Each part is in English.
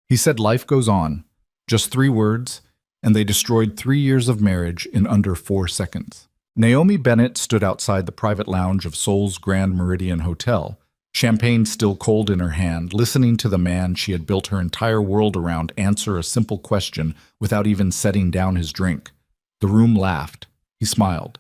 He said life goes on, just 3 words, and they destroyed 3 years of marriage in under 4 seconds. Naomi Bennett stood outside the private lounge of Seoul's Grand Meridian Hotel, champagne still cold in her hand, listening to the man she had built her entire world around answer a simple question without even setting down his drink. The room laughed. He smiled.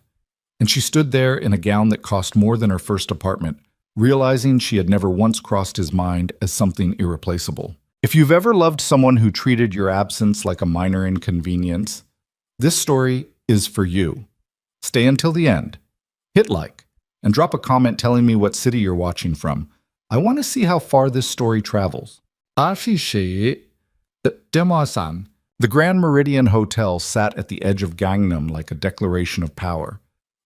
And she stood there in a gown that cost more than her first apartment, realizing she had never once crossed his mind as something irreplaceable. If you've ever loved someone who treated your absence like a minor inconvenience, this story is for you. Stay until the end. Hit like, and drop a comment telling me what city you're watching from. I want to see how far this story travels. The Grand Meridian Hotel sat at the edge of Gangnam like a declaration of power.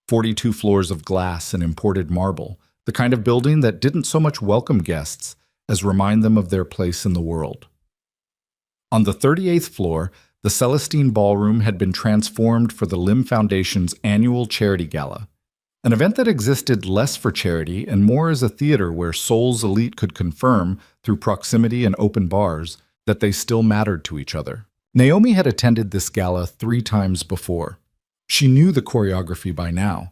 42 floors of glass and imported marble, the kind of building that didn't so much welcome guests as remind them of their place in the world. On the 38th floor, the Celestine Ballroom had been transformed for the Lim Foundation's annual charity gala, an event that existed less for charity and more as a theater where Seoul's elite could confirm, through proximity and open bars, that they still mattered to each other. Naomi had attended this gala 3 times before. She knew the choreography by now.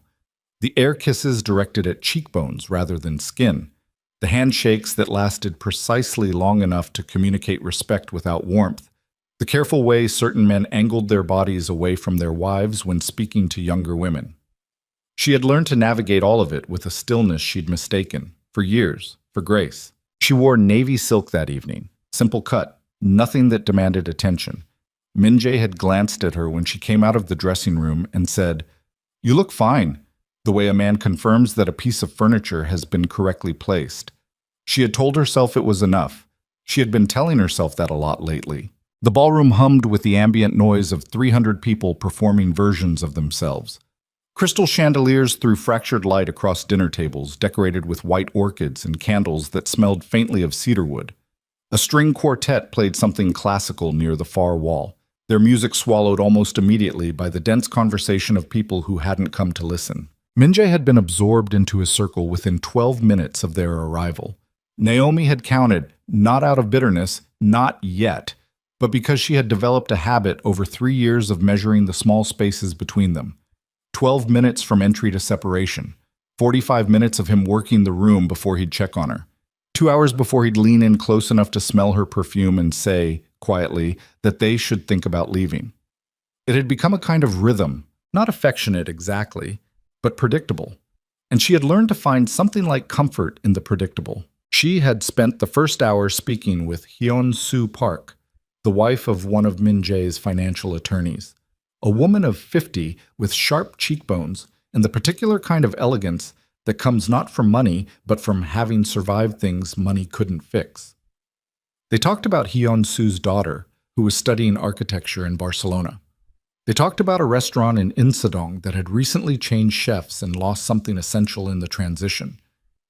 The air kisses directed at cheekbones rather than skin, the handshakes that lasted precisely long enough to communicate respect without warmth, the careful way certain men angled their bodies away from their wives when speaking to younger women. She had learned to navigate all of it with a stillness she'd mistaken, for years, for grace. She wore navy silk that evening, simple cut, nothing that demanded attention. Min Jae had glanced at her when she came out of the dressing room and said, "You look fine," the way a man confirms that a piece of furniture has been correctly placed. She had told herself it was enough. She had been telling herself that a lot lately. The ballroom hummed with the ambient noise of 300 people performing versions of themselves. Crystal chandeliers threw fractured light across dinner tables decorated with white orchids and candles that smelled faintly of cedarwood. A string quartet played something classical near the far wall, their music swallowed almost immediately by the dense conversation of people who hadn't come to listen. Min Jae had been absorbed into his circle within 12 minutes of their arrival. Naomi had counted, not out of bitterness, not yet, but because she had developed a habit over 3 years of measuring the small spaces between them. 12 minutes from entry to separation, 45 minutes of him working the room before he'd check on her, 2 hours before he'd lean in close enough to smell her perfume and say, quietly, that they should think about leaving. It had become a kind of rhythm, not affectionate exactly, but predictable. And she had learned to find something like comfort in the predictable. She had spent the first hour speaking with Hyun-soo Park, the wife of one of Min Jae's financial attorneys, a woman of 50 with sharp cheekbones and the particular kind of elegance that comes not from money, but from having survived things money couldn't fix. They talked about Hyun-soo's daughter, who was studying architecture in Barcelona. They talked about a restaurant in Insadong that had recently changed chefs and lost something essential in the transition.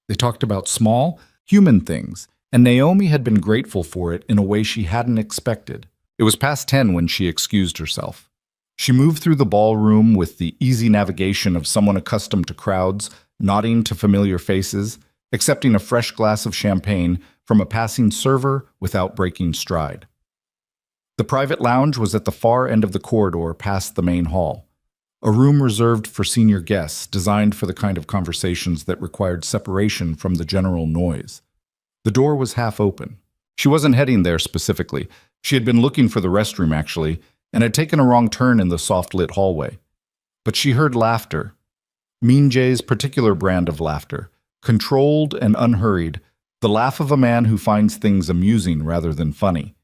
They talked about small, human things, and Naomi had been grateful for it in a way she hadn't expected. It was past 10 when she excused herself. She moved through the ballroom with the easy navigation of someone accustomed to crowds, nodding to familiar faces, accepting a fresh glass of champagne from a passing server without breaking stride. The private lounge was at the far end of the corridor past the main hall, a room reserved for senior guests, designed for the kind of conversations that required separation from the general noise. The door was half open. She wasn't heading there specifically. She had been looking for the restroom, actually, and had taken a wrong turn in the soft-lit hallway. But she heard laughter. Min Jae's particular brand of laughter, controlled and unhurried, the laugh of a man who finds things amusing rather than funny.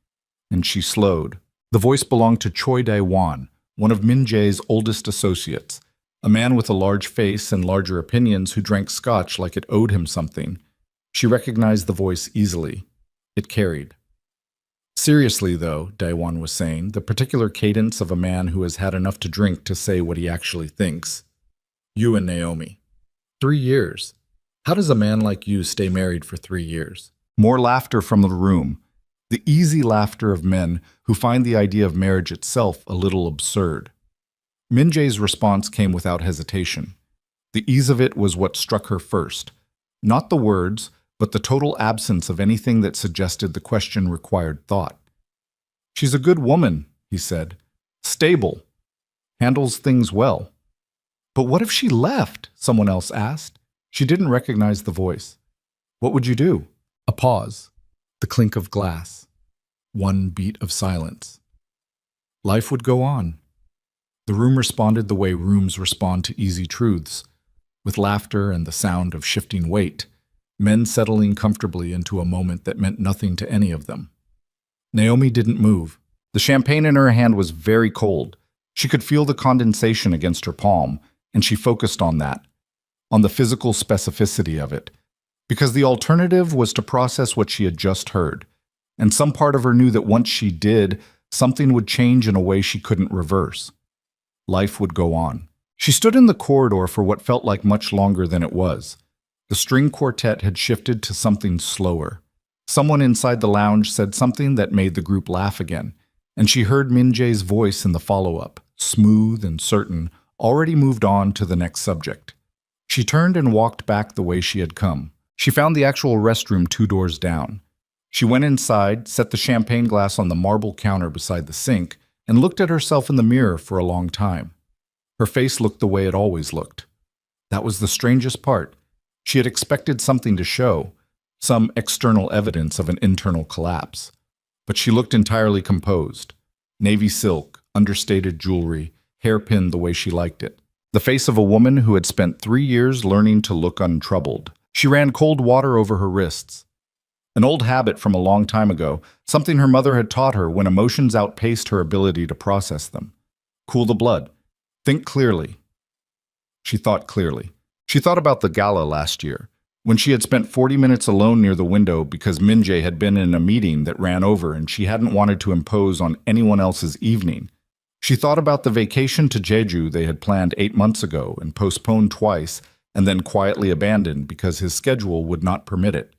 And she slowed. The voice belonged to Choi Dae-won, one of Min Jae's oldest associates, a man with a large face and larger opinions who drank scotch like it owed him something. She recognized the voice easily. It carried. Seriously, though, Dae-won was saying, the particular cadence of a man who has had enough to drink to say what he actually thinks. You and Naomi. 3 years. How does a man like you stay married for 3 years? More laughter from the room. The easy laughter of men who find the idea of marriage itself a little absurd. Min Jae's response came without hesitation. The ease of it was what struck her first. Not the words, but the total absence of anything that suggested the question required thought. She's a good woman, he said. Stable. Handles things well. But what if she left? Someone else asked. She didn't recognize the voice. What would you do? A pause. The clink of glass. One beat of silence. Life would go on. The room responded the way rooms respond to easy truths, with laughter and the sound of shifting weight, men settling comfortably into a moment that meant nothing to any of them. Naomi didn't move. The champagne in her hand was very cold. She could feel the condensation against her palm, and she focused on that, on the physical specificity of it, because the alternative was to process what she had just heard, and some part of her knew that once she did, something would change in a way she couldn't reverse. Life would go on. She stood in the corridor for what felt like much longer than it was. The string quartet had shifted to something slower. Someone inside the lounge said something that made the group laugh again, and she heard Min-jae's voice in the follow-up, smooth and certain, already moved on to the next subject. She turned and walked back the way she had come. She found the actual restroom 2 doors down. She went inside, set the champagne glass on the marble counter beside the sink, and looked at herself in the mirror for a long time. Her face looked the way it always looked. That was the strangest part. She had expected something to show, some external evidence of an internal collapse. But she looked entirely composed. Navy silk, understated jewelry, hairpinned the way she liked it. The face of a woman who had spent 3 years learning to look untroubled. She ran cold water over her wrists. An old habit from a long time ago, something her mother had taught her when emotions outpaced her ability to process them. Cool the blood. Think clearly. She thought clearly. She thought about the gala last year, when she had spent 40 minutes alone near the window because Min-jae had been in a meeting that ran over and she hadn't wanted to impose on anyone else's evening. She thought about the vacation to Jeju they had planned 8 months ago and postponed twice and then quietly abandoned because his schedule would not permit it.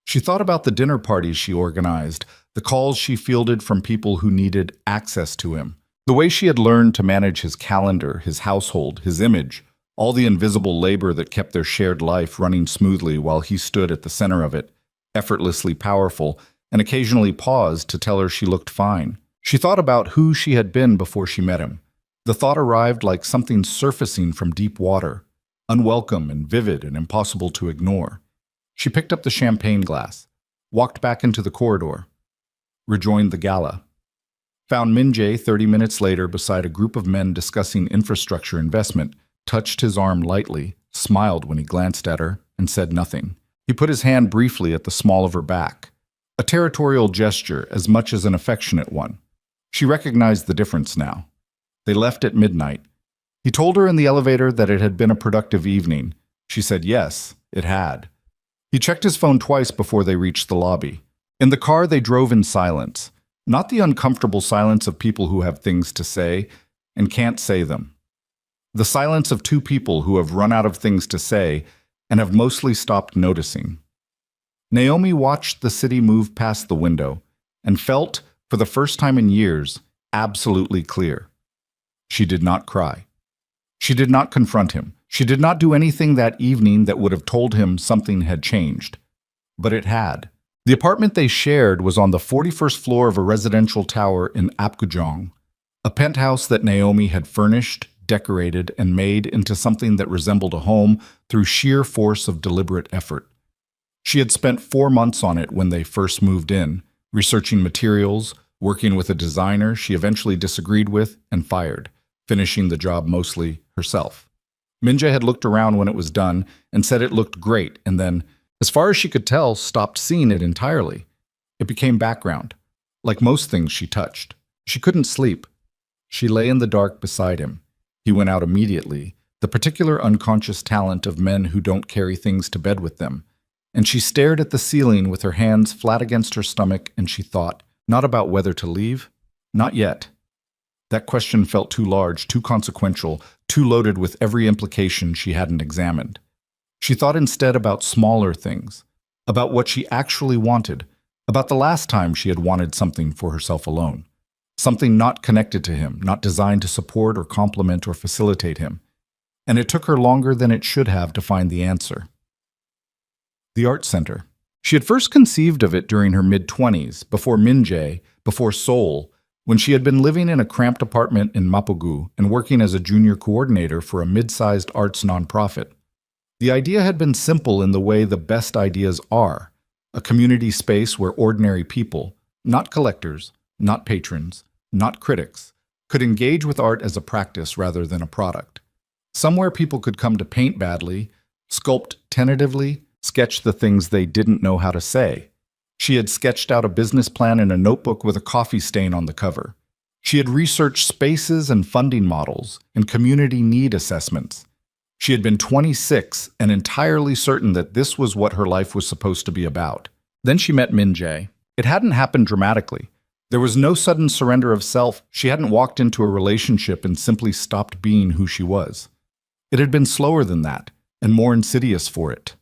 She thought about the dinner parties she organized, the calls she fielded from people who needed access to him, the way she had learned to manage his calendar, his household, his image, all the invisible labor that kept their shared life running smoothly while he stood at the center of it, effortlessly powerful, and occasionally paused to tell her she looked fine. She thought about who she had been before she met him. The thought arrived like something surfacing from deep water, unwelcome and vivid and impossible to ignore. She picked up the champagne glass, walked back into the corridor, rejoined the gala, found Min-jae 30 minutes later beside a group of men discussing infrastructure investment, touched his arm lightly, smiled when he glanced at her, and said nothing. He put his hand briefly at the small of her back, a territorial gesture as much as an affectionate one. She recognized the difference now. They left at midnight. He told her in the elevator that it had been a productive evening. She said yes, it had. He checked his phone twice before they reached the lobby. In the car, they drove in silence, not the uncomfortable silence of people who have things to say and can't say them. The silence of 2 people who have run out of things to say and have mostly stopped noticing. Naomi watched the city move past the window and felt, for the first time in years, absolutely clear. She did not cry. She did not confront him. She did not do anything that evening that would have told him something had changed. But it had. The apartment they shared was on the 41st floor of a residential tower in Apgujeong, a penthouse that Naomi had furnished, decorated, and made into something that resembled a home through sheer force of deliberate effort. She had spent 4 months on it when they first moved in, researching materials, working with a designer she eventually disagreed with and fired, finishing the job mostly herself. Min-jae had looked around when it was done and said it looked great, and then, as far as she could tell, stopped seeing it entirely. It became background, like most things she touched. She couldn't sleep. She lay in the dark beside him. He went out immediately, the particular unconscious talent of men who don't carry things to bed with them. And she stared at the ceiling with her hands flat against her stomach, and she thought, not about whether to leave, not yet. That question felt too large, too consequential, too loaded with every implication she hadn't examined. She thought instead about smaller things, about what she actually wanted, about the last time she had wanted something for herself alone. Something not connected to him, not designed to support or complement or facilitate him. And it took her longer than it should have to find the answer. The art center. She had first conceived of it during her mid-20s, before Min-jae, before Seoul, When she had been living in a cramped apartment in Mapugu and working as a junior coordinator for a mid-sized arts nonprofit. The idea had been simple in the way the best ideas are, a community space where ordinary people, not collectors, not patrons, not critics, could engage with art as a practice rather than a product. Somewhere people could come to paint badly, sculpt tentatively, sketch the things they didn't know how to say. She had sketched out a business plan in a notebook with a coffee stain on the cover. She had researched spaces and funding models and community need assessments. She had been 26 and entirely certain that this was what her life was supposed to be about. Then she met Min Jae. It hadn't happened dramatically. There was no sudden surrender of self. She hadn't walked into a relationship and simply stopped being who she was. It had been slower than that, and more insidious for it.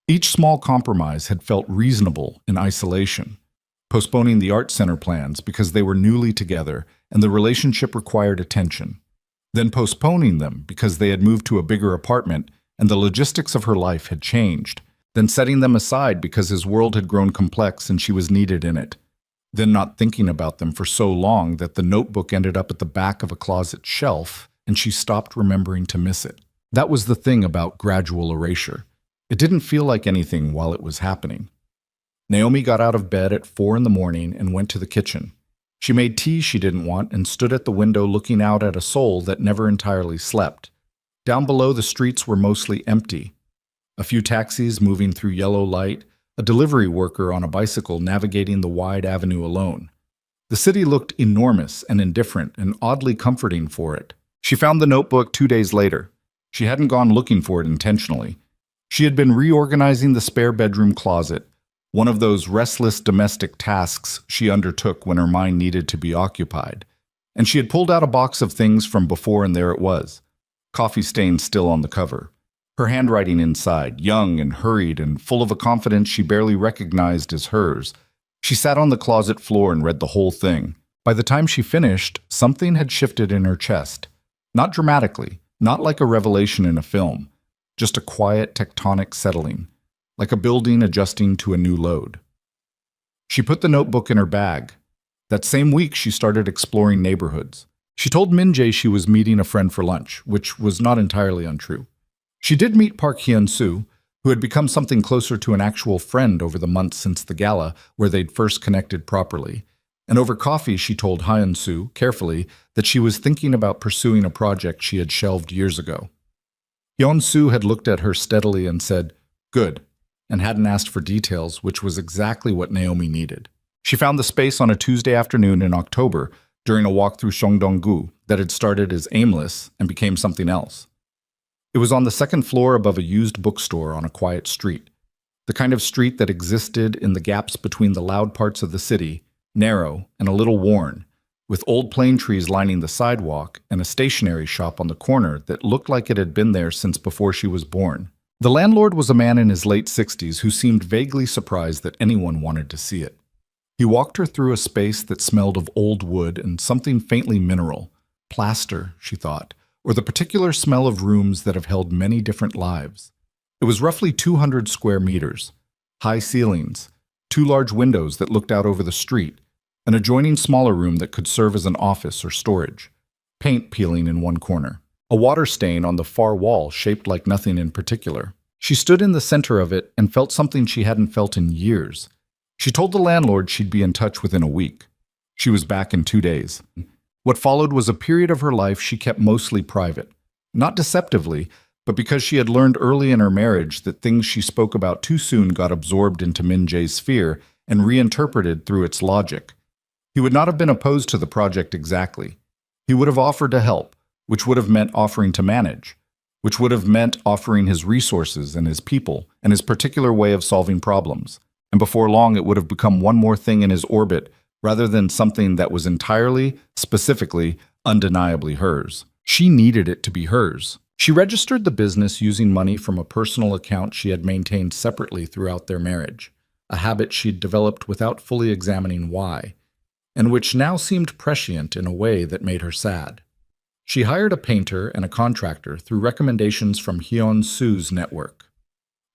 Each small compromise had felt reasonable in isolation, postponing the art center plans because they were newly together and the relationship required attention, then postponing them because they had moved to a bigger apartment and the logistics of her life had changed, then setting them aside because his world had grown complex and she was needed in it, then not thinking about them for so long that the notebook ended up at the back of a closet shelf and she stopped remembering to miss it. That was the thing about gradual erasure. It didn't feel like anything while it was happening. Naomi got out of bed at 4 in the morning and went to the kitchen. She made tea she didn't want and stood at the window looking out at a soul that never entirely slept. Down below, the streets were mostly empty. A few taxis moving through yellow light, a delivery worker on a bicycle navigating the wide avenue alone. The city looked enormous and indifferent and oddly comforting for it. She found the notebook 2 days later. She hadn't gone looking for it intentionally. She had been reorganizing the spare bedroom closet, one of those restless domestic tasks she undertook when her mind needed to be occupied. And she had pulled out a box of things from before and there it was. Coffee stain still on the cover. Her handwriting inside, young and hurried and full of a confidence she barely recognized as hers. She sat on the closet floor and read the whole thing. By the time she finished, something had shifted in her chest. Not dramatically, not like a revelation in a film, just a quiet tectonic settling, like a building adjusting to a new load. She put the notebook in her bag. That same week, she started exploring neighborhoods. She told Min Jae she was meeting a friend for lunch, which was not entirely untrue. She did meet Park Hyun-soo, who had become something closer to an actual friend over the months since the gala where they'd first connected properly. And over coffee, she told Hyun-soo, carefully, that she was thinking about pursuing a project she had shelved years ago. Hyun-soo had looked at her steadily and said, "Good," and hadn't asked for details, which was exactly what Naomi needed. She found the space on a Tuesday afternoon in October during a walk through Songdong-gu that had started as aimless and became something else. It was on the second floor above a used bookstore on a quiet street, the kind of street that existed in the gaps between the loud parts of the city, narrow and a little worn, with old plane trees lining the sidewalk and a stationery shop on the corner that looked like it had been there since before she was born. The landlord was a man in his late 60s who seemed vaguely surprised that anyone wanted to see it. He walked her through a space that smelled of old wood and something faintly mineral, plaster, she thought, or the particular smell of rooms that have held many different lives. It was roughly 200 square meters, high ceilings, 2 large windows that looked out over the street, an adjoining smaller room that could serve as an office or storage, paint peeling in one corner, a water stain on the far wall shaped like nothing in particular. She stood in the center of it and felt something she hadn't felt in years. She told the landlord she'd be in touch within a week. She was back in 2 days. What followed was a period of her life she kept mostly private, not deceptively, but because she had learned early in her marriage that things she spoke about too soon got absorbed into Min Jae's sphere and reinterpreted through its logic. He would not have been opposed to the project exactly. He would have offered to help, which would have meant offering to manage, which would have meant offering his resources and his people and his particular way of solving problems. And before long, it would have become one more thing in his orbit rather than something that was entirely, specifically, undeniably hers. She needed it to be hers. She registered the business using money from a personal account she had maintained separately throughout their marriage, a habit she'd developed without fully examining why, and which now seemed prescient in a way that made her sad. She hired a painter and a contractor through recommendations from Hyun-soo's network.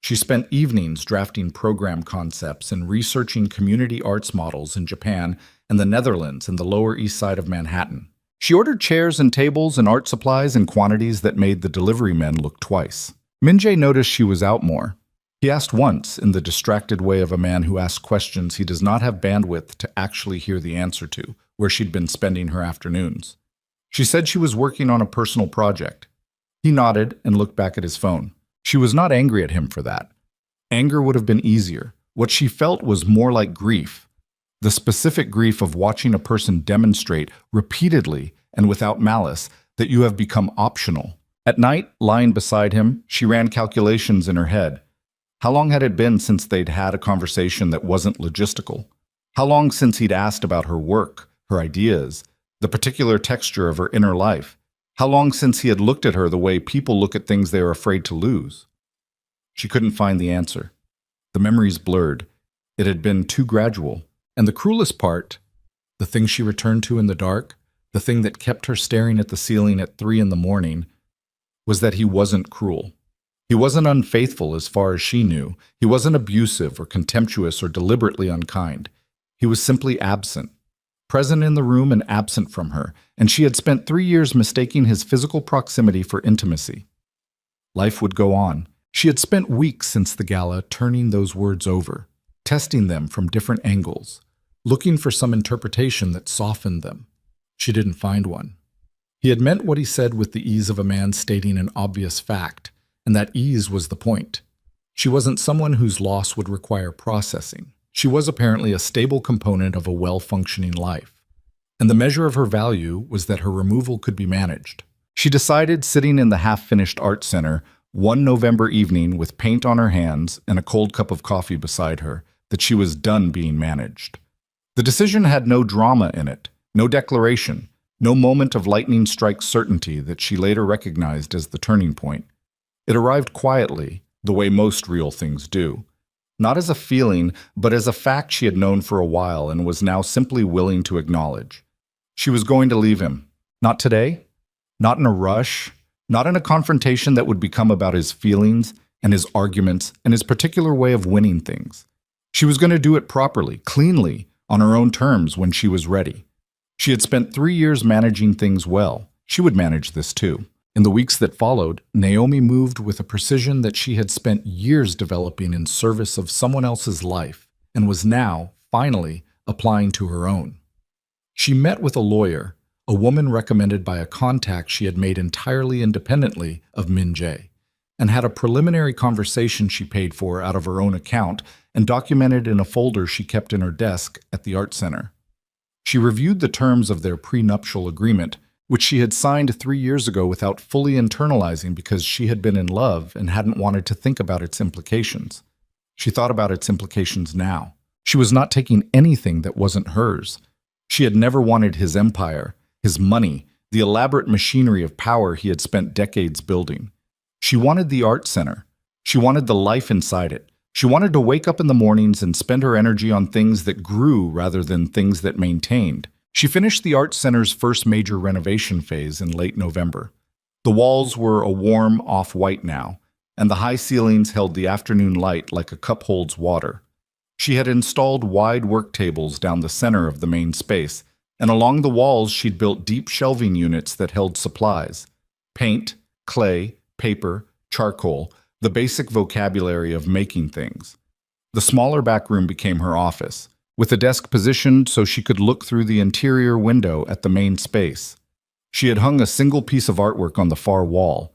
She spent evenings drafting program concepts and researching community arts models in Japan and the Netherlands and the Lower East Side of Manhattan. She ordered chairs and tables and art supplies in quantities that made the delivery men look twice. Min-jae noticed she was out more. He asked once, in the distracted way of a man who asks questions he does not have bandwidth to actually hear the answer to, where she'd been spending her afternoons. She said she was working on a personal project. He nodded and looked back at his phone. She was not angry at him for that. Anger would have been easier. What she felt was more like grief. The specific grief of watching a person demonstrate repeatedly and without malice that you have become optional. At night, lying beside him, she ran calculations in her head. How long had it been since they'd had a conversation that wasn't logistical? How long since he'd asked about her work, her ideas, the particular texture of her inner life? How long since he had looked at her the way people look at things they are afraid to lose? She couldn't find the answer. The memories blurred. It had been too gradual. And the cruelest part, the thing she returned to in the dark, the thing that kept her staring at the ceiling at 3 a.m, was that he wasn't cruel. He wasn't unfaithful as far as she knew. He wasn't abusive or contemptuous or deliberately unkind. He was simply absent. Present in the room and absent from her, and she had spent 3 years mistaking his physical proximity for intimacy. Life would go on. She had spent weeks since the gala turning those words over, testing them from different angles, looking for some interpretation that softened them. She didn't find one. He had meant what he said with the ease of a man stating an obvious fact, and that ease was the point. She wasn't someone whose loss would require processing. She was apparently a stable component of a well-functioning life, and the measure of her value was that her removal could be managed. She decided, sitting in the half-finished art center one November evening with paint on her hands and a cold cup of coffee beside her, that she was done being managed. The decision had no drama in it, no declaration, no moment of lightning strike certainty that she later recognized as the turning point. It arrived quietly, the way most real things do. Not as a feeling, but as a fact she had known for a while and was now simply willing to acknowledge. She was going to leave him. Not today, not in a rush, not in a confrontation that would become about his feelings and his arguments and his particular way of winning things. She was going to do it properly, cleanly, on her own terms when she was ready. She had spent 3 years managing things well. She would manage this too. In the weeks that followed, Naomi moved with a precision that she had spent years developing in service of someone else's life and was now, finally, applying to her own. She met with a lawyer, a woman recommended by a contact she had made entirely independently of Min-jae, and had a preliminary conversation she paid for out of her own account and documented in a folder she kept in her desk at the art center. She reviewed the terms of their prenuptial agreement, which she had signed 3 years ago without fully internalizing because she had been in love and hadn't wanted to think about its implications. She thought about its implications now. She was not taking anything that wasn't hers. She had never wanted his empire, his money, the elaborate machinery of power he had spent decades building. She wanted the art center. She wanted the life inside it. She wanted to wake up in the mornings and spend her energy on things that grew rather than things that maintained. She finished the art center's first major renovation phase in late November. The walls were a warm off-white now, and the high ceilings held the afternoon light like a cup holds water. She had installed wide work tables down the center of the main space, and along the walls she'd built deep shelving units that held supplies: paint, clay, paper, charcoal, the basic vocabulary of making things. The smaller back room became her office, with a desk positioned so she could look through the interior window at the main space. She had hung a single piece of artwork on the far wall,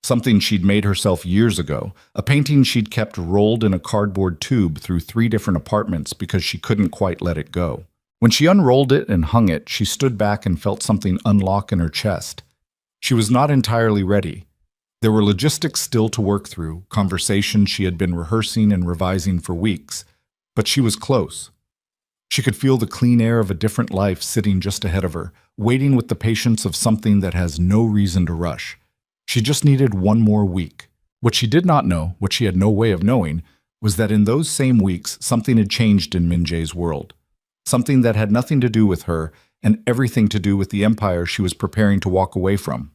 something she'd made herself years ago, a painting she'd kept rolled in a cardboard tube through 3 different apartments because she couldn't quite let it go. When she unrolled it and hung it, she stood back and felt something unlock in her chest. She was not entirely ready. There were logistics still to work through, conversations she had been rehearsing and revising for weeks, but she was close. She could feel the clean air of a different life sitting just ahead of her, waiting with the patience of something that has no reason to rush. She just needed 1 more week. What she did not know, what she had no way of knowing, was that in those same weeks something had changed in Min-jae's world. Something that had nothing to do with her and everything to do with the empire she was preparing to walk away from.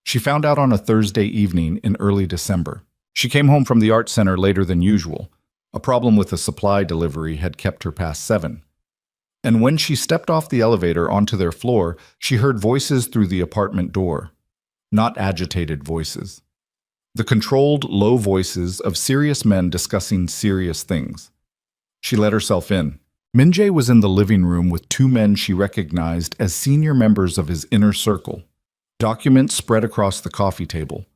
She found out on a Thursday evening in early December. She came home from the art center later than usual. A problem with a supply delivery had kept her past 7. And when she stepped off the elevator onto their floor, she heard voices through the apartment door. Not agitated voices. The controlled, low voices of serious men discussing serious things. She let herself in. Min-jae was in the living room with 2 men she recognized as senior members of his inner circle. Documents spread across the coffee table.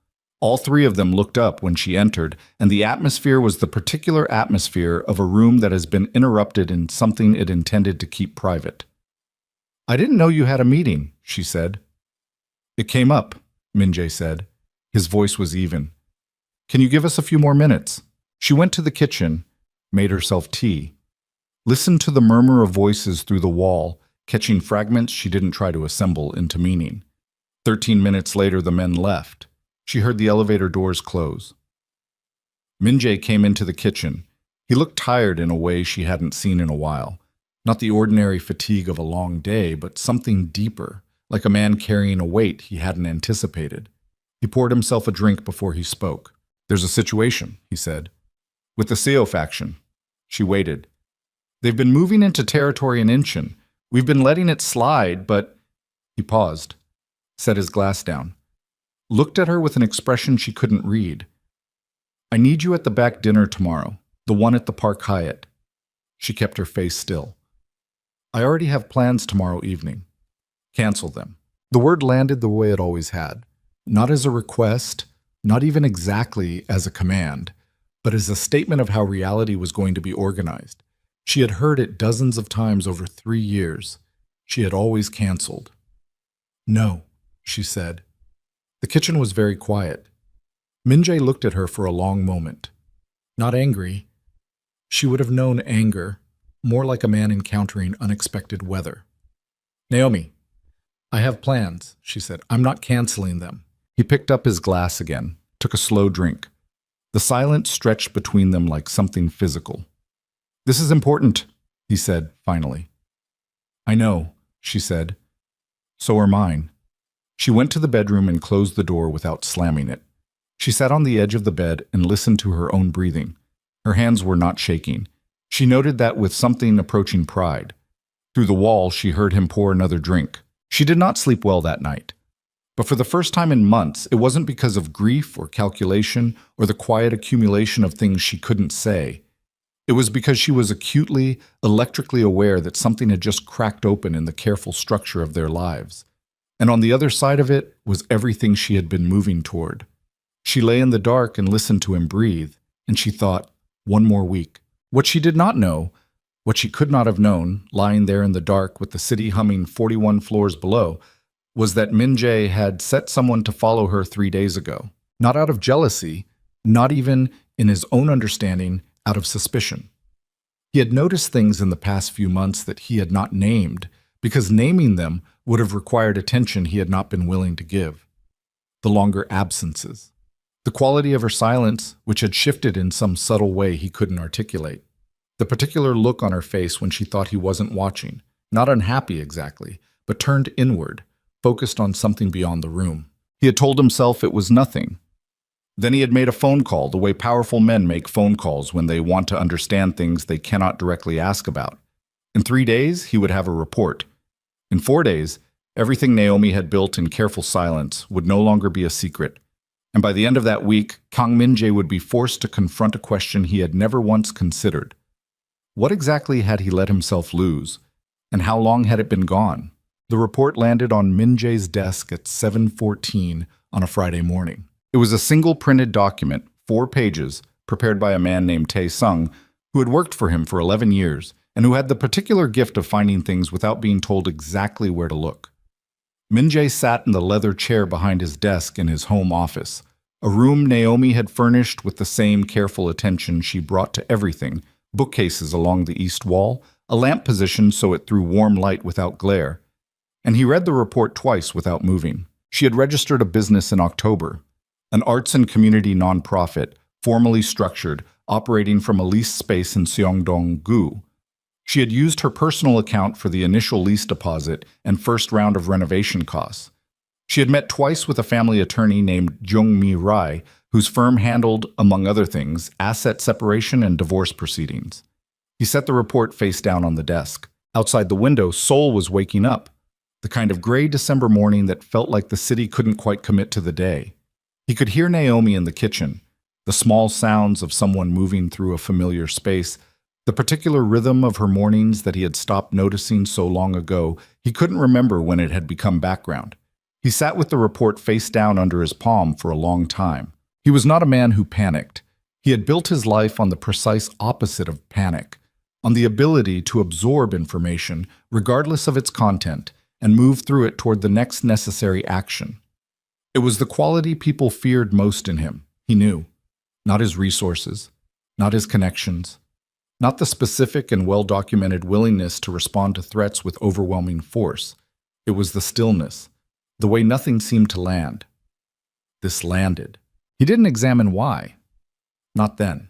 All 3 of them looked up when she entered, and the atmosphere was the particular atmosphere of a room that has been interrupted in something it intended to keep private. "I didn't know you had a meeting," she said. "It came up," Min-jae said. His voice was even. "Can you give us a few more minutes?" She went to the kitchen, made herself tea, listened to the murmur of voices through the wall, catching fragments she didn't try to assemble into meaning. 13 minutes later, the men left. She heard the elevator doors close. Min-jae came into the kitchen. He looked tired in a way she hadn't seen in a while. Not the ordinary fatigue of a long day, but something deeper, like a man carrying a weight he hadn't anticipated. He poured himself a drink before he spoke. "There's a situation," he said. "With the Seo faction." She waited. "They've been moving into territory in Incheon. We've been letting it slide, but—" He paused, set his glass down, looked at her with an expression she couldn't read. "I need you at the back dinner tomorrow, the one at the Park Hyatt." She kept her face still. "I already have plans tomorrow evening." "Cancel them." The word landed the way it always had. Not as a request, not even exactly as a command, but as a statement of how reality was going to be organized. She had heard it dozens of times over 3 years. She had always canceled. "No," she said. The kitchen was very quiet. Min-jae looked at her for a long moment. Not angry. She would have known anger, more like a man encountering unexpected weather. "Naomi, I have plans," she said. "I'm not canceling them." He picked up his glass again, took a slow drink. The silence stretched between them like something physical. "This is important," he said, finally. "I know," she said. "So are mine." She went to the bedroom and closed the door without slamming it. She sat on the edge of the bed and listened to her own breathing. Her hands were not shaking. She noted that with something approaching pride. Through the wall, she heard him pour another drink. She did not sleep well that night. But for the first time in months, it wasn't because of grief or calculation or the quiet accumulation of things she couldn't say. It was because she was acutely, electrically aware that something had just cracked open in the careful structure of their lives. And on the other side of it was everything she had been moving toward. She lay in the dark and listened to him breathe, and she thought, 1 more week. What she did not know, what she could not have known, lying there in the dark with the city humming 41 floors below, was that Min-jae had set someone to follow her 3 days ago. Not out of jealousy, not even, in his own understanding, out of suspicion. He had noticed things in the past few months that he had not named, because naming them would have required attention he had not been willing to give. The longer absences. The quality of her silence, which had shifted in some subtle way he couldn't articulate. The particular look on her face when she thought he wasn't watching, not unhappy exactly, but turned inward, focused on something beyond the room. He had told himself it was nothing. Then he had made a phone call, the way powerful men make phone calls when they want to understand things they cannot directly ask about. In 3 days, he would have a report. In 4 days, everything Naomi had built in careful silence would no longer be a secret. And by the end of that week, Kang Min-jae would be forced to confront a question he had never once considered. What exactly had he let himself lose? And how long had it been gone? The report landed on Min-jae's desk at 7:14 on a Friday morning. It was a single printed document, 4 pages, prepared by a man named Tae-sung, who had worked for him for 11 years, and who had the particular gift of finding things without being told exactly where to look. Min-jae sat in the leather chair behind his desk in his home office, a room Naomi had furnished with the same careful attention she brought to everything, bookcases along the east wall, a lamp positioned so it threw warm light without glare. And he read the report twice without moving. She had registered a business in October, an arts and community nonprofit, formally structured, operating from a leased space in Seongdong-gu. She had used her personal account for the initial lease deposit and first round of renovation costs. She had met twice with a family attorney named Jung Mi Rai, whose firm handled, among other things, asset separation and divorce proceedings. He set the report face down on the desk. Outside the window, Seoul was waking up, the kind of gray December morning that felt like the city couldn't quite commit to the day. He could hear Naomi in the kitchen, the small sounds of someone moving through a familiar space, the particular rhythm of her mornings that he had stopped noticing so long ago. He couldn't remember when it had become background. He sat with the report face down under his palm for a long time. He was not a man who panicked. He had built his life on the precise opposite of panic, on the ability to absorb information, regardless of its content, and move through it toward the next necessary action. It was the quality people feared most in him, he knew. Not his resources, not his connections, not the specific and well-documented willingness to respond to threats with overwhelming force. It was the stillness, the way nothing seemed to land. This landed. He didn't examine why. Not then.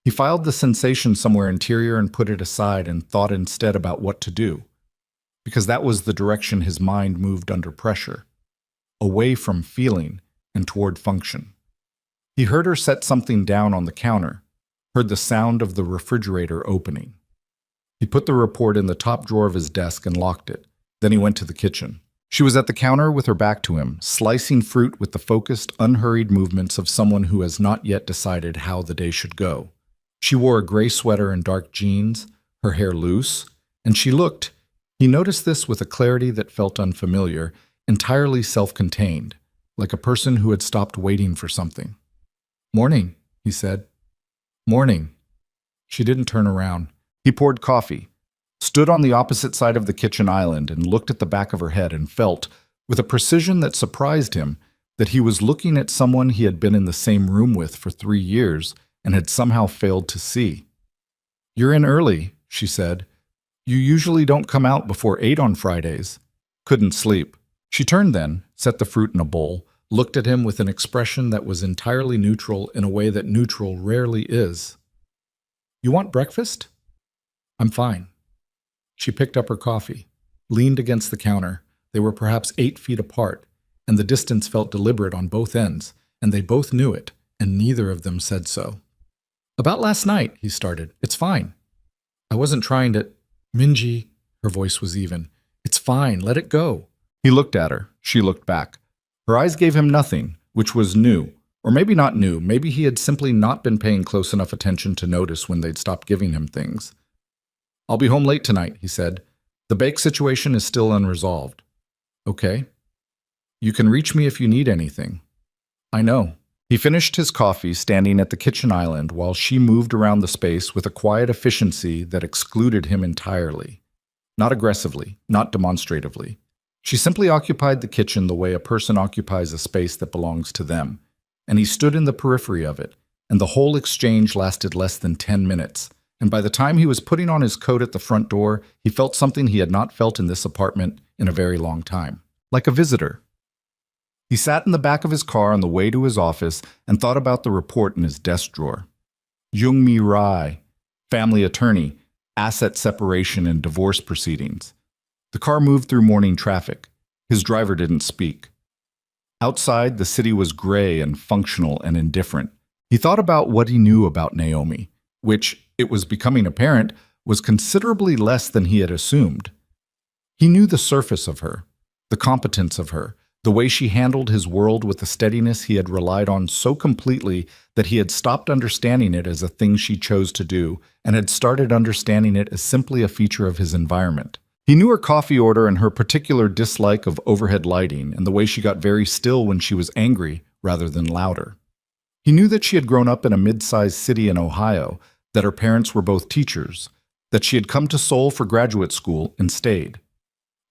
He filed the sensation somewhere interior and put it aside and thought instead about what to do, because that was the direction his mind moved under pressure, away from feeling and toward function. He heard her set something down on the counter, heard the sound of the refrigerator opening. He put the report in the top drawer of his desk and locked it. Then he went to the kitchen. She was at the counter with her back to him, slicing fruit with the focused, unhurried movements of someone who has not yet decided how the day should go. She wore a gray sweater and dark jeans, her hair loose, and she looked, he noticed this with a clarity that felt unfamiliar, entirely self-contained, like a person who had stopped waiting for something. "Morning," he said. "Morning." She didn't turn around. He poured coffee, stood on the opposite side of the kitchen island and looked at the back of her head and felt, with a precision that surprised him, that he was looking at someone he had been in the same room with for 3 years and had somehow failed to see. "You're in early," she said. "You usually don't come out before 8 on Fridays." Couldn't sleep. She turned then, set the fruit in a bowl, looked at him with an expression that was entirely neutral in a way that neutral rarely is. "You want breakfast?" "I'm fine." She picked up her coffee, leaned against the counter. They were perhaps 8 feet apart, and the distance felt deliberate on both ends, and they both knew it, and neither of them said so. "About last night," he started. "It's fine." "I wasn't trying to—" "Minji," her voice was even. "It's fine, let it go." He looked at her. She looked back. Her eyes gave him nothing, which was new. Or maybe not new, maybe he had simply not been paying close enough attention to notice when they'd stopped giving him things. "I'll be home late tonight," he said. "The bake situation is still unresolved." "Okay. You can reach me if you need anything." "I know." He finished his coffee standing at the kitchen island while she moved around the space with a quiet efficiency that excluded him entirely. Not aggressively, not demonstratively. She simply occupied the kitchen the way a person occupies a space that belongs to them, and he stood in the periphery of it, and the whole exchange lasted less than 10 minutes, and by the time he was putting on his coat at the front door, he felt something he had not felt in this apartment in a very long time, like a visitor. He sat in the back of his car on the way to his office and thought about the report in his desk drawer. Jung-Mi Rai, family attorney, asset separation and divorce proceedings. The car moved through morning traffic. His driver didn't speak. Outside, the city was gray and functional and indifferent. He thought about what he knew about Naomi, which, it was becoming apparent, was considerably less than he had assumed. He knew the surface of her, the competence of her, the way she handled his world with a steadiness he had relied on so completely that he had stopped understanding it as a thing she chose to do and had started understanding it as simply a feature of his environment. He knew her coffee order and her particular dislike of overhead lighting and the way she got very still when she was angry rather than louder. He knew that she had grown up in a mid-sized city in Ohio, that her parents were both teachers, that she had come to Seoul for graduate school and stayed.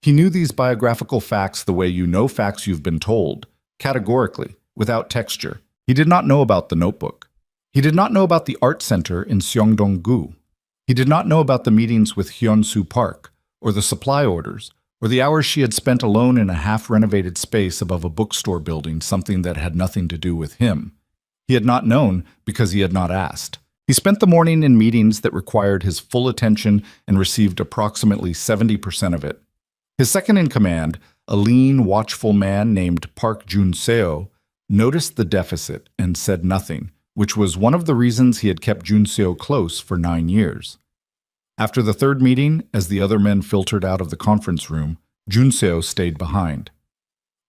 He knew these biographical facts the way you know facts you've been told, categorically, without texture. He did not know about the notebook. He did not know about the art center in Seongdong-gu. He did not know about the meetings with Hyun-Soo Park, or the supply orders, or the hours she had spent alone in a half-renovated space above a bookstore building, something that had nothing to do with him. He had not known because he had not asked. He spent the morning in meetings that required his full attention and received approximately 70% of it. His second-in-command, a lean, watchful man named Park Jun-seo, noticed the deficit and said nothing, which was one of the reasons he had kept Junseo close for 9 years. After the third meeting, as the other men filtered out of the conference room, Junseo stayed behind.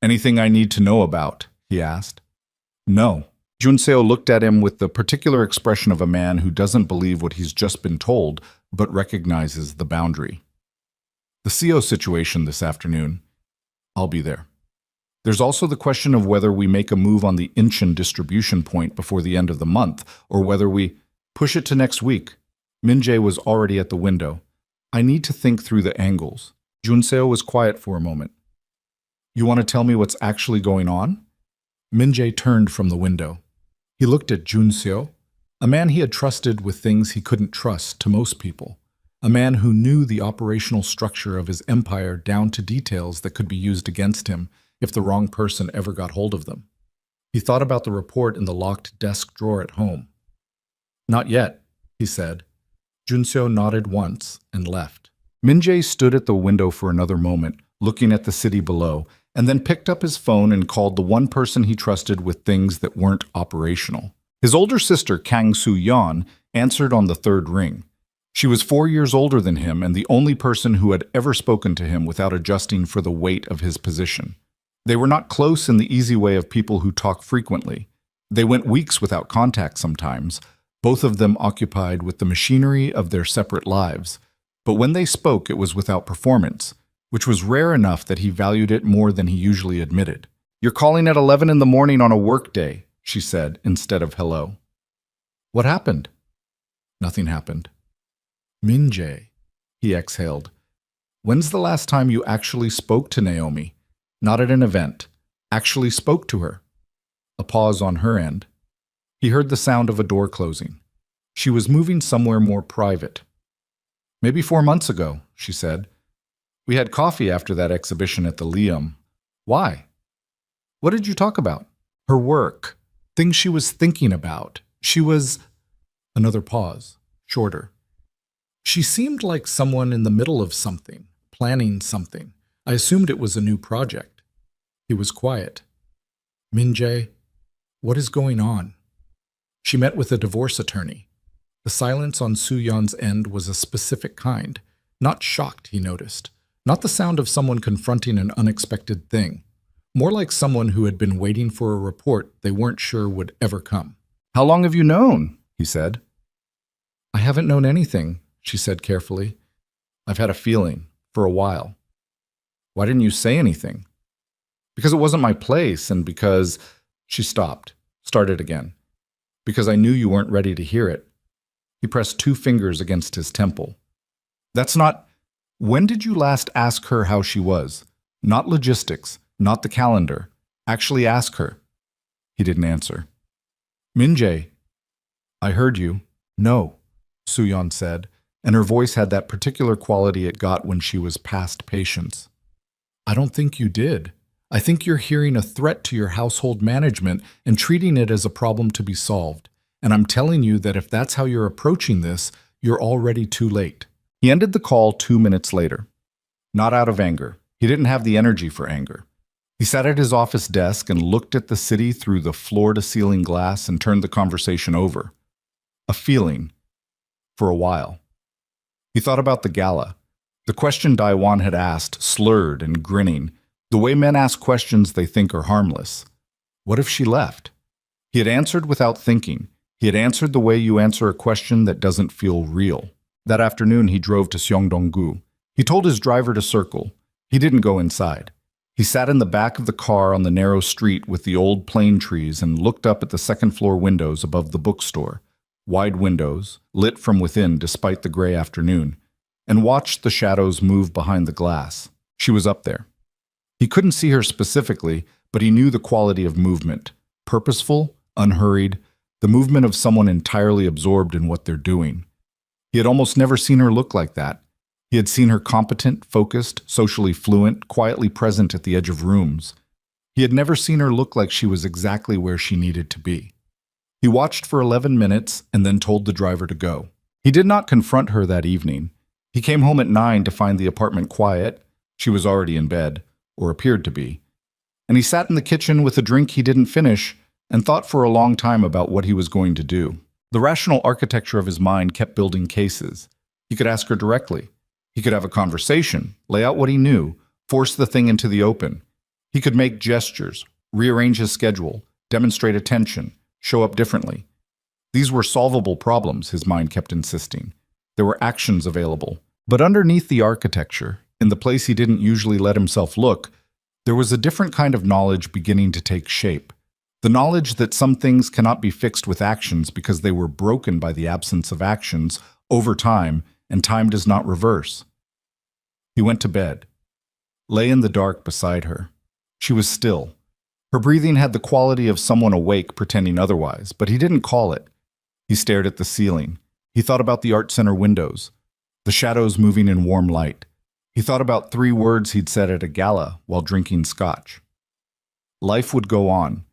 "Anything I need to know about?" he asked. "No." Junseo looked at him with the particular expression of a man who doesn't believe what he's just been told, but recognizes the boundary. "The CO situation this afternoon. I'll be there. There's also the question of whether we make a move on the Incheon distribution point before the end of the month, or whether we push it to next week." Min-jae was already at the window. "I need to think through the angles." Junseo was quiet for a moment. "You want to tell me what's actually going on?" Min-jae turned from the window. He looked at Junseo, a man he had trusted with things he couldn't trust to most people, a man who knew the operational structure of his empire down to details that could be used against him if the wrong person ever got hold of them. He thought about the report in the locked desk drawer at home. "Not yet," he said. Junseo nodded once and left. Min-jae stood at the window for another moment, looking at the city below, and then picked up his phone and called the one person he trusted with things that weren't operational. His older sister, Kang Soo-yeon, answered on the third ring. She was 4 years older than him and the only person who had ever spoken to him without adjusting for the weight of his position. They were not close in the easy way of people who talk frequently. They went weeks without contact sometimes, both of them occupied with the machinery of their separate lives. But when they spoke, it was without performance, which was rare enough that he valued it more than he usually admitted. "You're calling at 11 in the morning on a work day," she said, instead of hello. "What happened?" "Nothing happened." "Min-jae," he exhaled. "When's the last time you actually spoke to Naomi? Not at an event. Actually spoke to her?" A pause on her end. He heard the sound of a door closing. She was moving somewhere more private. "Maybe 4 months ago," she said. "We had coffee after that exhibition at the Liam." "Why?" "What did you talk about?" "Her work. Things she was thinking about. She was—" Another pause, shorter. "She seemed like someone in the middle of something, planning something. I assumed it was a new project." He was quiet. "Min-jae, what is going on?" She met with a divorce attorney. The silence on Soo-yeon's end was a specific kind. Not shocked, he noticed. Not the sound of someone confronting an unexpected thing. More like someone who had been waiting for a report they weren't sure would ever come. "How long have you known?" he said. "I haven't known anything," she said carefully. "I've had a feeling, for a while." "Why didn't you say anything?" "Because it wasn't my place, and because—" She stopped, started again. "Because I knew you weren't ready to hear it." He pressed 2 fingers against his temple. "That's not— When did you last ask her how she was? Not logistics, not the calendar. Actually ask her." He didn't answer. "Min-jae." "I heard you." "No," Soo-yeon said, and her voice had that particular quality it got when she was past patience. "I don't think you did. I think you're hearing a threat to your household management and treating it as a problem to be solved. And I'm telling you that if that's how you're approaching this, you're already too late." He ended the call 2 minutes later. Not out of anger. He didn't have the energy for anger. He sat at his office desk and looked at the city through the floor-to-ceiling glass and turned the conversation over. A feeling. For a while. He thought about the gala. The question Daiwan had asked, slurred and grinning. The way men ask questions they think are harmless. What if she left? He had answered without thinking. He had answered the way you answer a question that doesn't feel real. That afternoon, he drove to Seongdong-gu. He told his driver to circle. He didn't go inside. He sat in the back of the car on the narrow street with the old plane trees and looked up at the second-floor windows above the bookstore, wide windows, lit from within despite the gray afternoon, and watched the shadows move behind the glass. She was up there. He couldn't see her specifically, but he knew the quality of movement. Purposeful, unhurried, the movement of someone entirely absorbed in what they're doing. He had almost never seen her look like that. He had seen her competent, focused, socially fluent, quietly present at the edge of rooms. He had never seen her look like she was exactly where she needed to be. He watched for 11 minutes and then told the driver to go. He did not confront her that evening. He came home at 9 to find the apartment quiet. She was already in bed, or appeared to be. and he sat in the kitchen with a drink he didn't finish and thought for a long time about what he was going to do. The rational architecture of his mind kept building cases. He could ask her directly. He could have a conversation, lay out what he knew, force the thing into the open. He could make gestures, rearrange his schedule, demonstrate attention, show up differently. These were solvable problems, his mind kept insisting. There were actions available. But underneath the architecture, in the place he didn't usually let himself look, there was a different kind of knowledge beginning to take shape. The knowledge that some things cannot be fixed with actions because they were broken by the absence of actions over time, and time does not reverse. He went to bed, lay in the dark beside her. She was still. Her breathing had the quality of someone awake pretending otherwise, but he didn't call it. He stared at the ceiling. He thought about the art center windows, the shadows moving in warm light. He thought about 3 words he'd said at a gala while drinking scotch. Life would go on.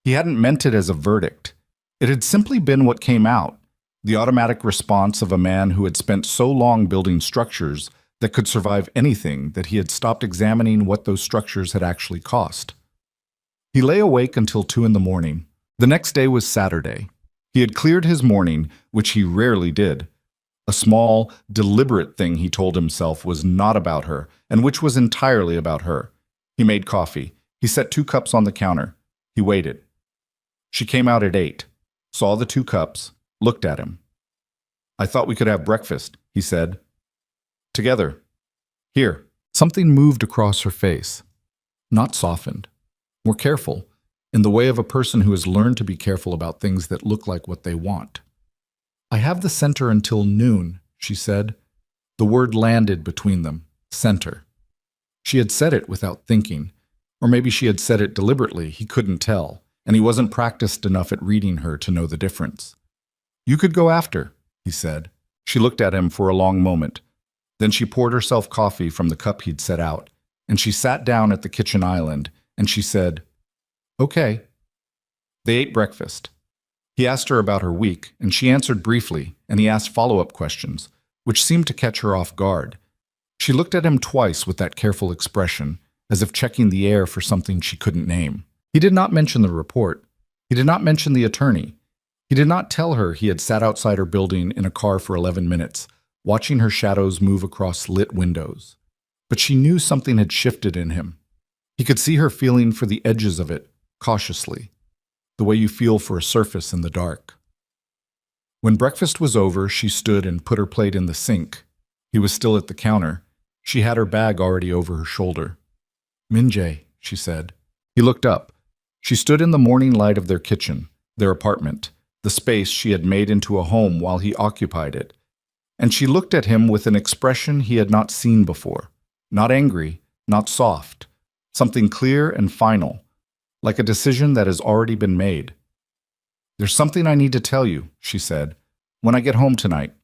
He hadn't meant it as a verdict. It had simply been what came out, the automatic response of a man who had spent so long building structures that could survive anything that he had stopped examining what those structures had actually cost. He lay awake until 2 in the morning. The next day was Saturday. He had cleared his morning, which he rarely did. A small, deliberate thing, he told himself, was not about her, and which was entirely about her. He made coffee. He set 2 cups on the counter. He waited. She came out at 8, saw the 2 cups, looked at him. "I thought we could have breakfast," he said. "Together. Here." Something moved across her face. Not softened. More careful, in the way of a person who has learned to be careful about things that look like what they want. "I have the center until noon," she said. The word landed between them. Center. She had said it without thinking. Or maybe she had said it deliberately, he couldn't tell, and he wasn't practiced enough at reading her to know the difference. "You could go after," he said. She looked at him for a long moment. Then she poured herself coffee from the cup he'd set out, and she sat down at the kitchen island, and she said, "Okay." They ate breakfast. He asked her about her week, and she answered briefly, and he asked follow-up questions, which seemed to catch her off guard. She looked at him twice with that careful expression, as if checking the air for something she couldn't name. He did not mention the report. He did not mention the attorney. He did not tell her he had sat outside her building in a car for 11 minutes, watching her shadows move across lit windows. But she knew something had shifted in him. He could see her feeling for the edges of it, cautiously, the way you feel for a surface in the dark. When breakfast was over, she stood and put her plate in the sink. He was still at the counter. She had her bag already over her shoulder. "Minjae," she said. He looked up. She stood in the morning light of their kitchen, their apartment, the space she had made into a home while he occupied it. And she looked at him with an expression he had not seen before. Not angry, not soft. Something clear and final, like a decision that has already been made. "There's something I need to tell you," she said. "When I get home tonight."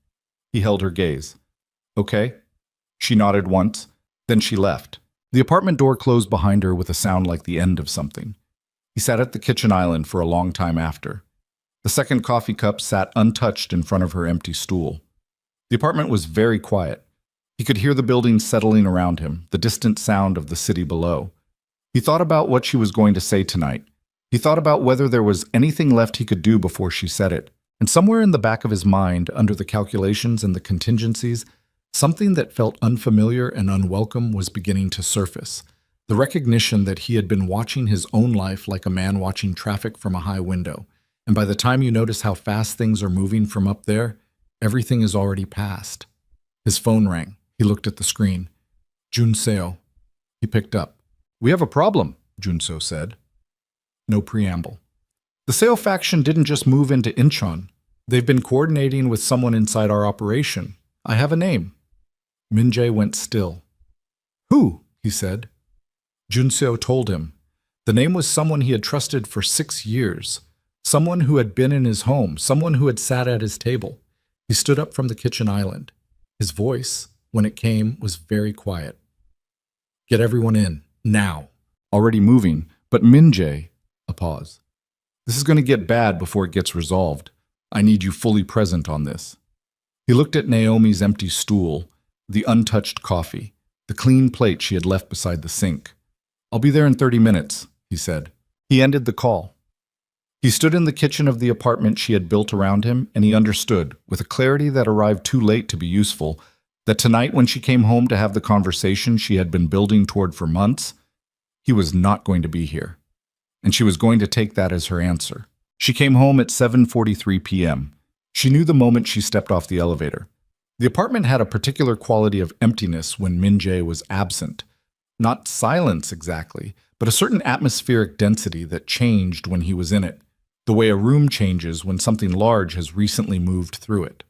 He held her gaze. "Okay." She nodded once, then she left. The apartment door closed behind her with a sound like the end of something. He sat at the kitchen island for a long time after. The second coffee cup sat untouched in front of her empty stool. The apartment was very quiet. He could hear the buildings settling around him, the distant sound of the city below. He thought about what she was going to say tonight. He thought about whether there was anything left he could do before she said it. And somewhere in the back of his mind, under the calculations and the contingencies, something that felt unfamiliar and unwelcome was beginning to surface. The recognition that he had been watching his own life like a man watching traffic from a high window. And by the time you notice how fast things are moving from up there, everything is already past. His phone rang. He looked at the screen. "Junseo." He picked up. "We have a problem," Junseo said. No preamble. "The Seo faction didn't just move into Incheon. They've been coordinating with someone inside our operation. I have a name." Minjae went still. "Who?" he said. Junseo told him. The name was someone he had trusted for 6 years. Someone who had been in his home, someone who had sat at his table. He stood up from the kitchen island. His voice, when it came, was very quiet. "Get everyone in, now." Already moving, but Minjae, a pause. "This is going to get bad before it gets resolved. I need you fully present on this." He looked at Naomi's empty stool, the untouched coffee, the clean plate she had left beside the sink. "I'll be there in 30 minutes," he said. He ended the call. He stood in the kitchen of the apartment she had built around him, and he understood, with a clarity that arrived too late to be useful, that tonight when she came home to have the conversation she had been building toward for months, he was not going to be here. And she was going to take that as her answer. She came home at 7:43 p.m. She knew the moment she stepped off the elevator. The apartment had a particular quality of emptiness when Min-jae was absent. Not silence exactly, but a certain atmospheric density that changed when he was in it, the way a room changes when something large has recently moved through it.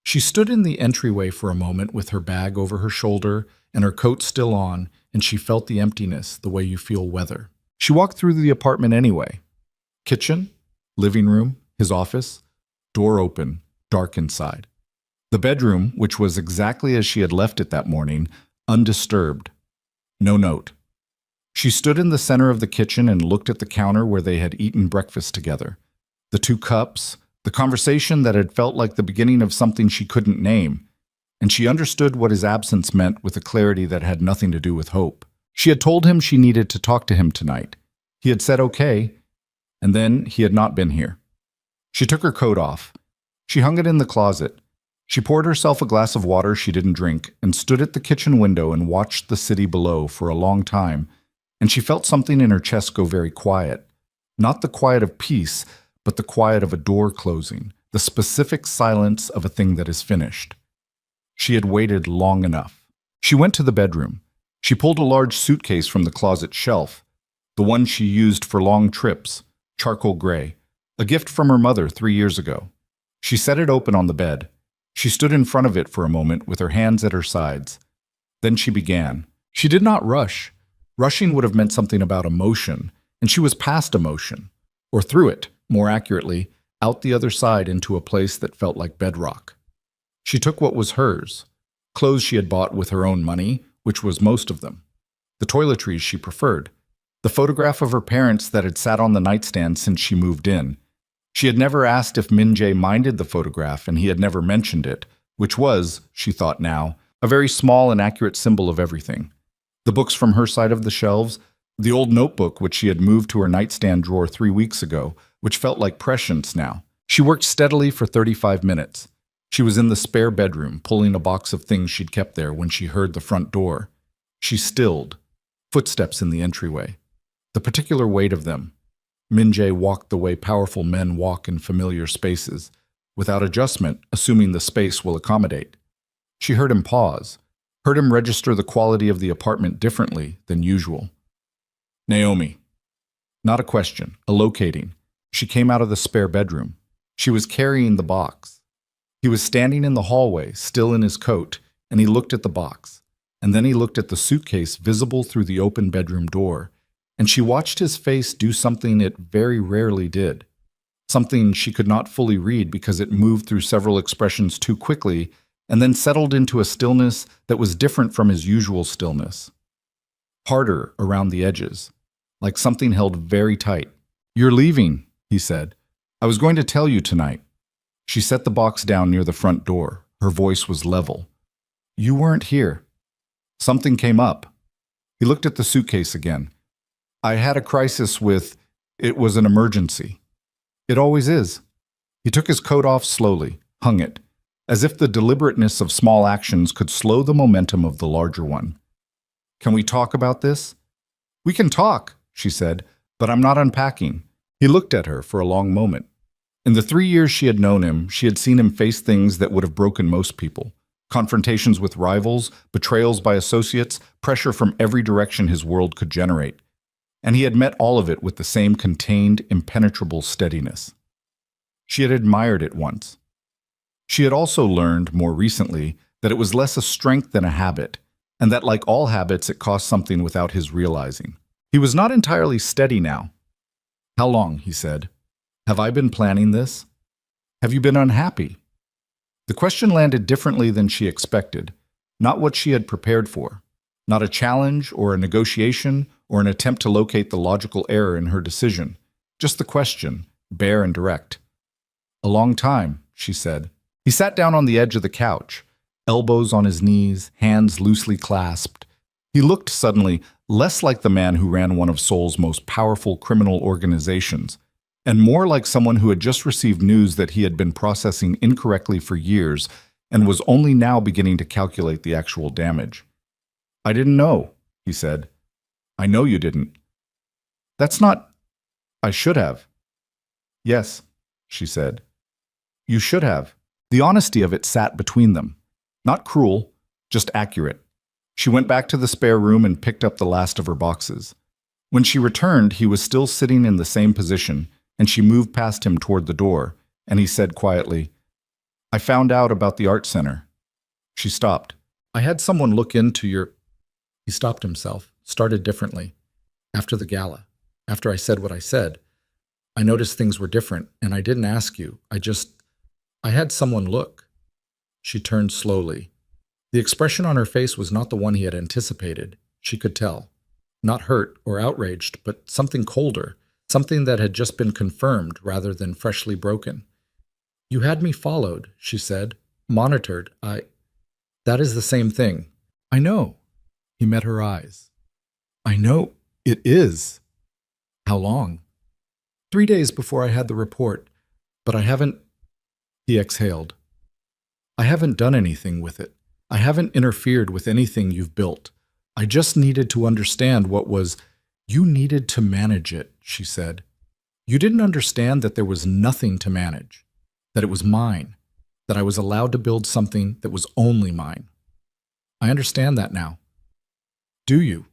She stood in the entryway for a moment with her bag over her shoulder and her coat still on, and she felt the emptiness the way you feel weather. She walked through the apartment anyway. Kitchen, living room, his office, door open, dark inside. The bedroom, which was exactly as she had left it that morning, undisturbed. No note. She stood in the center of the kitchen and looked at the counter where they had eaten breakfast together. The 2 cups, the conversation that had felt like the beginning of something she couldn't name, and she understood what his absence meant with a clarity that had nothing to do with hope. She had told him she needed to talk to him tonight. He had said okay, and then he had not been here. She took her coat off. She hung it in the closet. She poured herself a glass of water she didn't drink and stood at the kitchen window and watched the city below for a long time, and she felt something in her chest go very quiet. Not the quiet of peace, but the quiet of a door closing, the specific silence of a thing that is finished. She had waited long enough. She went to the bedroom. She pulled a large suitcase from the closet shelf, the one she used for long trips, charcoal gray, a gift from her mother 3 years ago. She set it open on the bed. She stood in front of it for a moment with her hands at her sides. Then she began. She did not rush. Rushing would have meant something about emotion, and she was past emotion, or through it, more accurately, out the other side into a place that felt like bedrock. She took what was hers, clothes she had bought with her own money, which was most of them, the toiletries she preferred, the photograph of her parents that had sat on the nightstand since she moved in. She had never asked if Min-jae minded the photograph, and he had never mentioned it, which was, she thought now, a very small and accurate symbol of everything. The books from her side of the shelves, the old notebook which she had moved to her nightstand drawer 3 weeks ago, which felt like prescience now. She worked steadily for 35 minutes. She was in the spare bedroom, pulling a box of things she'd kept there when she heard the front door. She stilled. Footsteps in the entryway. The particular weight of them. Min-jae walked the way powerful men walk in familiar spaces, without adjustment, assuming the space will accommodate. She heard him pause, heard him register the quality of the apartment differently than usual. Naomi. Not a question, a locating. She came out of the spare bedroom. She was carrying the box. He was standing in the hallway, still in his coat, and he looked at the box. And then he looked at the suitcase visible through the open bedroom door, and she watched his face do something it very rarely did. Something she could not fully read because it moved through several expressions too quickly and then settled into a stillness that was different from his usual stillness. Harder around the edges, like something held very tight. "You're leaving," he said. "I was going to tell you tonight." She set the box down near the front door. Her voice was level. "You weren't here. Something came up." He looked at the suitcase again. "I had a crisis with... It was an emergency." "It always is." He took his coat off slowly, hung it, as if the deliberateness of small actions could slow the momentum of the larger one. "Can we talk about this?" "We can talk," she said, "but I'm not unpacking." He looked at her for a long moment. In the 3 years she had known him, she had seen him face things that would have broken most people. Confrontations with rivals, betrayals by associates, pressure from every direction his world could generate. And he had met all of it with the same contained, impenetrable steadiness. She had admired it once. She had also learned, more recently, that it was less a strength than a habit, and that like all habits it cost something without his realizing. He was not entirely steady now. "How long?" he said. "Have I been planning this? Have you been unhappy?" The question landed differently than she expected, not what she had prepared for, not a challenge or a negotiation or an attempt to locate the logical error in her decision, just the question, bare and direct. "A long time," she said. He sat down on the edge of the couch, elbows on his knees, hands loosely clasped. He looked suddenly less like the man who ran one of Seoul's most powerful criminal organizations, and more like someone who had just received news that he had been processing incorrectly for years and was only now beginning to calculate the actual damage. "I didn't know," he said. "I know you didn't." "That's not... I should have." "Yes," she said. "You should have." The honesty of it sat between them. Not cruel, just accurate. She went back to the spare room and picked up the last of her boxes. When she returned, he was still sitting in the same position, and she moved past him toward the door, and he said quietly, "I found out about the art center." She stopped. "I had someone look into your..." He stopped himself, started differently. "After the gala, after I said what I said, I noticed things were different, and I didn't ask you. I had someone look." She turned slowly. The expression on her face was not the one he had anticipated. She could tell. Not hurt or outraged, but something colder, something that had just been confirmed rather than freshly broken. "You had me followed," she said. "Monitored. That is the same thing." "I know." He met her eyes. "I know it is." "How long?" 3 days before I had the report, but I haven't..." He exhaled. "I haven't done anything with it. I haven't interfered with anything you've built. I just needed to understand what was..." "You needed to manage it," she said. "You didn't understand that there was nothing to manage, that it was mine, that I was allowed to build something that was only mine. I understand that now." "Do you?"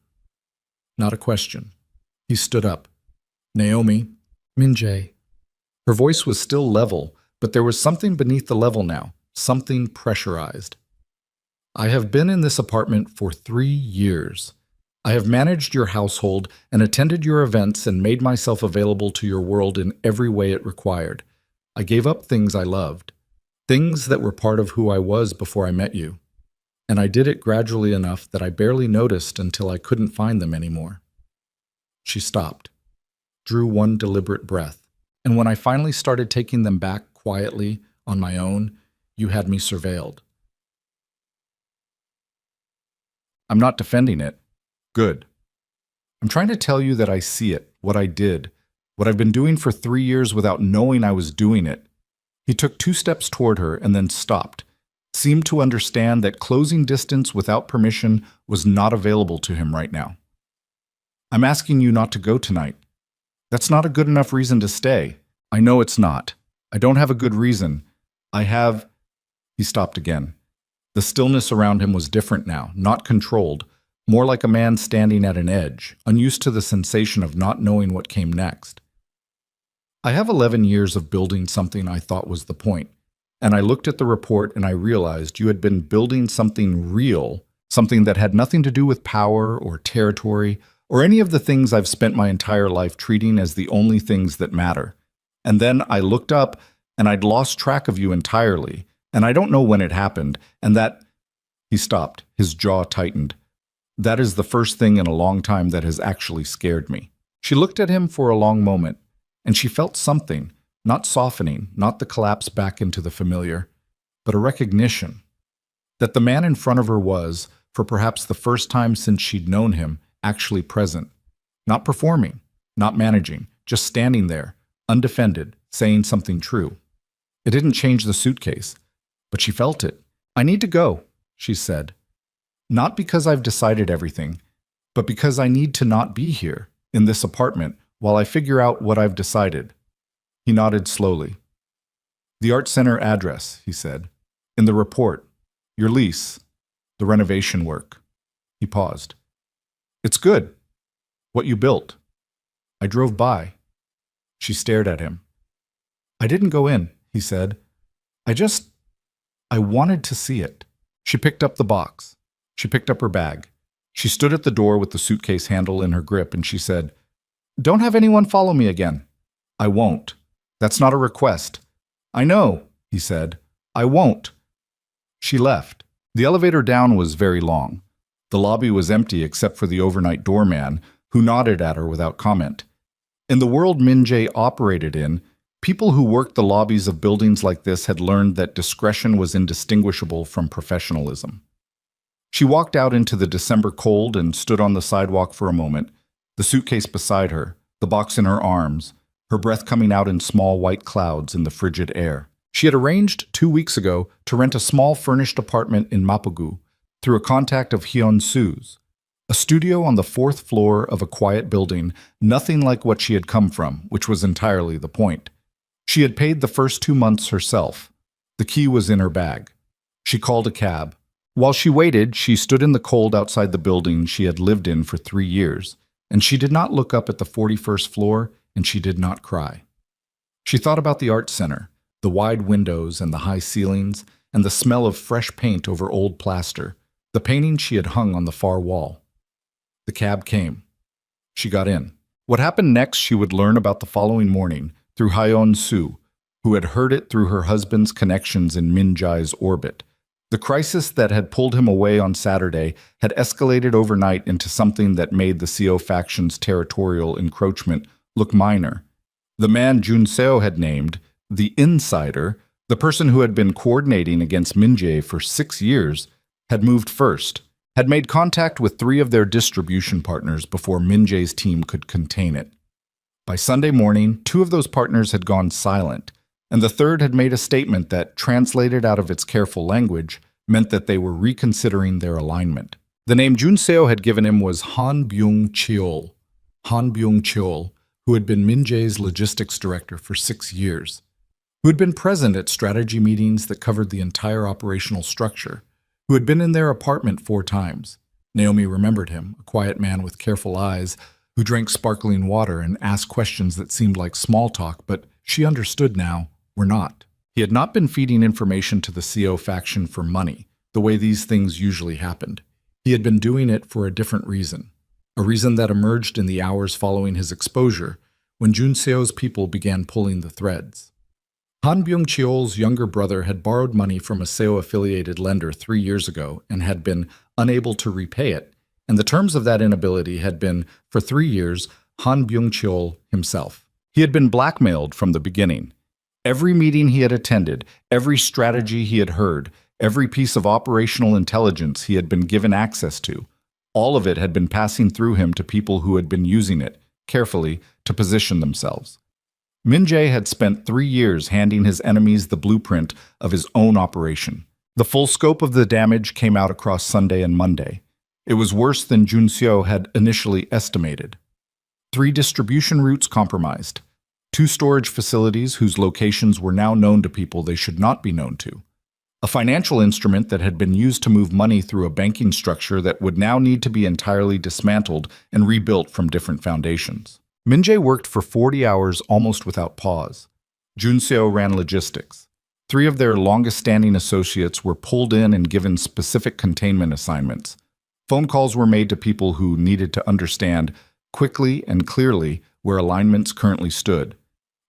Not a question. He stood up. "Naomi..." "Min-jae." Her voice was still level, but there was something beneath the level now, something pressurized. "I have been in this apartment for 3 years. I have managed your household and attended your events and made myself available to your world in every way it required. I gave up things I loved, things that were part of who I was before I met you. And I did it gradually enough that I barely noticed until I couldn't find them anymore." She stopped, drew one deliberate breath, "And when I finally started taking them back quietly, on my own, you had me surveilled." "I'm not defending it." "Good. I'm trying to tell you that I see it, what I did, what I've been doing for 3 years without knowing I was doing it." He took 2 steps toward her and then stopped, seemed to understand that closing distance without permission was not available to him right now. "I'm asking you not to go tonight. That's not a good enough reason to stay." "I know it's not. I don't have a good reason. I have..." He stopped again. The stillness around him was different now, not controlled, more like a man standing at an edge, unused to the sensation of not knowing what came next. "I have 11 years of building something I thought was the point, and I looked at the report and I realized you had been building something real, something that had nothing to do with power or territory or any of the things I've spent my entire life treating as the only things that matter. And then I looked up and I'd lost track of you entirely, and I don't know when it happened, and that..." He stopped, his jaw tightened. "That is the first thing in a long time that has actually scared me." She looked at him for a long moment, and she felt something, not softening, not the collapse back into the familiar, but a recognition that the man in front of her was, for perhaps the first time since she'd known him, actually present, not performing, not managing, just standing there, undefended, saying something true. It didn't change the suitcase, but she felt it. "I need to go," she said. "Not because I've decided everything, but because I need to not be here, in this apartment, while I figure out what I've decided." He nodded slowly. "The art center address," he said. "In the report. Your lease. The renovation work." He paused. "It's good. What you built." "I drove by." She stared at him. "I didn't go in," he said. I wanted to see it." She picked up the box. She picked up her bag. She stood at the door with the suitcase handle in her grip, and she said, "Don't have anyone follow me again." "I won't. That's not a request." "I know," he said. "I won't." She left. The elevator down was very long. The lobby was empty except for the overnight doorman, who nodded at her without comment. In the world Min-jae operated in, people who worked the lobbies of buildings like this had learned that discretion was indistinguishable from professionalism. She walked out into the December cold and stood on the sidewalk for a moment, the suitcase beside her, the box in her arms, her breath coming out in small white clouds in the frigid air. She had arranged 2 weeks ago to rent a small furnished apartment in Mapugu through a contact of Hyun Soo's, a studio on the 4th floor of a quiet building, nothing like what she had come from, which was entirely the point. She had paid the first 2 months herself. The key was in her bag. She called a cab. While she waited, she stood in the cold outside the building she had lived in for 3 years, and she did not look up at the 41st floor, and she did not cry. She thought about the art center, the wide windows and the high ceilings, and the smell of fresh paint over old plaster, the painting she had hung on the far wall. The cab came. She got in. What happened next she would learn about the following morning through Hyun Soo, who had heard it through her husband's connections in Min Jae's orbit. The crisis that had pulled him away on Saturday had escalated overnight into something that made the CO faction's territorial encroachment look minor. The man Jun Seo had named, the insider, the person who had been coordinating against Min Jae for 6 years, had moved first, had made contact with 3 of their distribution partners before Min Jae's team could contain it. By Sunday morning, 2 of those partners had gone silent, and the third had made a statement that, translated out of its careful language, meant that they were reconsidering their alignment. The name Jun Seo had given him was Han Byung-cheol. Han Byung-cheol, who had been Min Jae's logistics director for 6 years, who had been present at strategy meetings that covered the entire operational structure, who had been in their apartment 4 times. Naomi remembered him, a quiet man with careful eyes, who drank sparkling water and asked questions that seemed like small talk, but she understood now were not. He had not been feeding information to the CO faction for money, the way these things usually happened. He had been doing it for a different reason, a reason that emerged in the hours following his exposure, when Jun Seo's people began pulling the threads. Han Byung-cheol's younger brother had borrowed money from a Seo-affiliated lender 3 years ago and had been unable to repay it, and the terms of that inability had been, for 3 years, Han Byung-cheol himself. He had been blackmailed from the beginning. Every meeting he had attended, every strategy he had heard, every piece of operational intelligence he had been given access to, all of it had been passing through him to people who had been using it, carefully, to position themselves. Min Jae had spent 3 years handing his enemies the blueprint of his own operation. The full scope of the damage came out across Sunday and Monday. It was worse than Jun Seo had initially estimated. 3 distribution routes compromised. 2 storage facilities whose locations were now known to people they should not be known to. A financial instrument that had been used to move money through a banking structure that would now need to be entirely dismantled and rebuilt from different foundations. Min Jae worked for 40 hours almost without pause. Jun Seo ran logistics. 3 of their longest-standing associates were pulled in and given specific containment assignments. Phone calls were made to people who needed to understand quickly and clearly where alignments currently stood.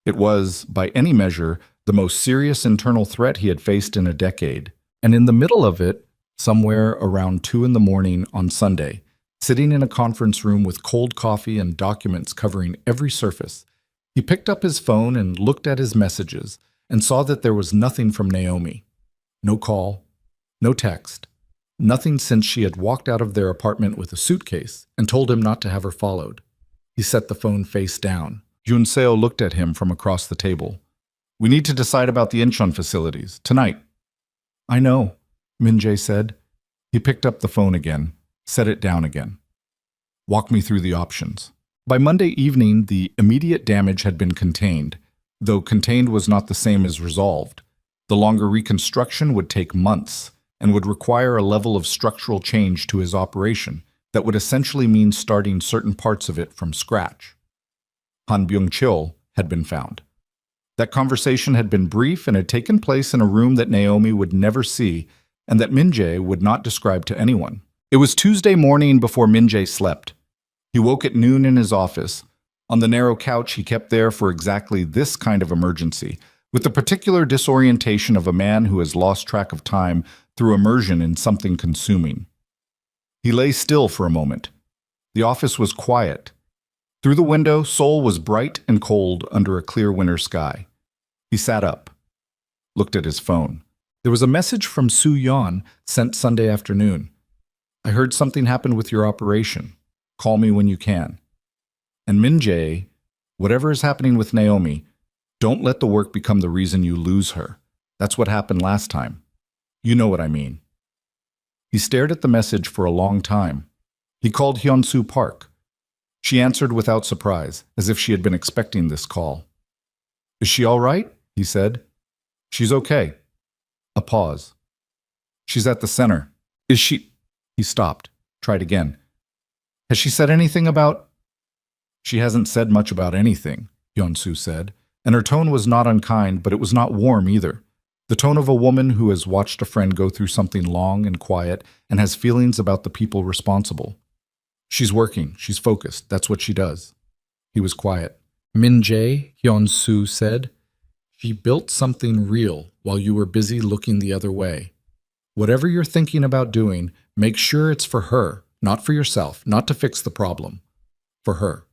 It was, by any measure, the most serious internal threat he had faced in a decade. And in the middle of it, somewhere around 2 in the morning on Sunday, sitting in a conference room with cold coffee and documents covering every surface, he picked up his phone and looked at his messages and saw that there was nothing from Naomi. No call, no text, nothing since she had walked out of their apartment with a suitcase and told him not to have her followed. He set the phone face down. Jun Seo looked at him from across the table. "We need to decide about the Incheon facilities, tonight." "I know," Min Jae said. He picked up the phone again, set it down again. "Walk me through the options." By Monday evening, the immediate damage had been contained, though contained was not the same as resolved. The longer reconstruction would take months and would require a level of structural change to his operation that would essentially mean starting certain parts of it from scratch. Han Byung-cheol had been found. That conversation had been brief and had taken place in a room that Naomi would never see and that Min Jae would not describe to anyone. It was Tuesday morning before Min Jae slept. He woke at noon in his office. On the narrow couch he kept there for exactly this kind of emergency, with the particular disorientation of a man who has lost track of time through immersion in something consuming. He lay still for a moment. The office was quiet. Through the window, Seoul was bright and cold under a clear winter sky. He sat up, looked at his phone. There was a message from Soo Yeon sent Sunday afternoon. I heard something happened with your operation. Call me when you can. And Min-jae, whatever is happening with Naomi, don't let the work become the reason you lose her. That's what happened last time. You know what I mean. He stared at the message for a long time. He called Hyun-soo Park. She answered without surprise, as if she had been expecting this call. Is she all right? He said. She's okay. A pause. She's at the center. Is she... He stopped. Tried again. Has she said anything about... She hasn't said much about anything, Hyun-soo said, and her tone was not unkind, but it was not warm either. The tone of a woman who has watched a friend go through something long and quiet and has feelings about the people responsible. She's working. She's focused. That's what she does. He was quiet. Min-jae, Hyun-soo said, she built something real while you were busy looking the other way. Whatever you're thinking about doing, make sure it's for her, not for yourself, not to fix the problem. For her.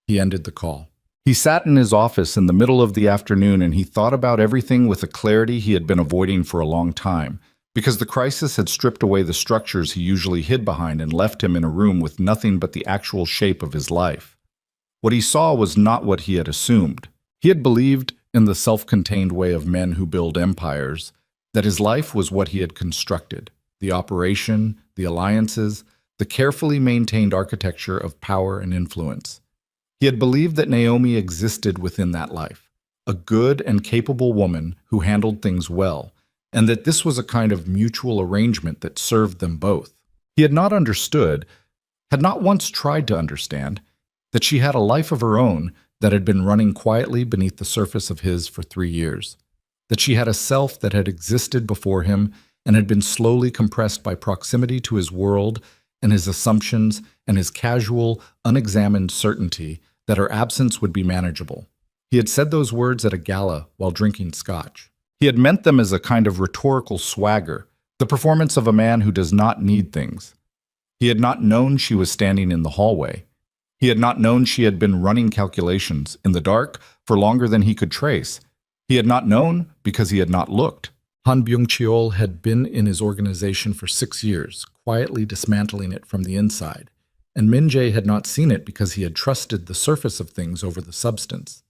He ended the call. He sat in his office in the middle of the afternoon and he thought about everything with a clarity he had been avoiding for a long time, because the crisis had stripped away the structures he usually hid behind and left him in a room with nothing but the actual shape of his life. What he saw was not what he had assumed. He had believed, in the self-contained way of men who build empires, that his life was what he had constructed, the operation, the alliances, the carefully maintained architecture of power and influence. He had believed that Naomi existed within that life, a good and capable woman who handled things well, and that this was a kind of mutual arrangement that served them both. He had not understood, had not once tried to understand, that she had a life of her own that had been running quietly beneath the surface of his for 3 years, that she had a self that had existed before him and had been slowly compressed by proximity to his world and his assumptions and his casual, unexamined certainty that her absence would be manageable. He had said those words at a gala while drinking scotch. He had meant them as a kind of rhetorical swagger, the performance of a man who does not need things. He had not known she was standing in the hallway. He had not known she had been running calculations, in the dark, for longer than he could trace. He had not known because he had not looked. Han Byung-cheol had been in his organization for 6 years, quietly dismantling it from the inside, and Min-jae had not seen it because he had trusted the surface of things over the substance.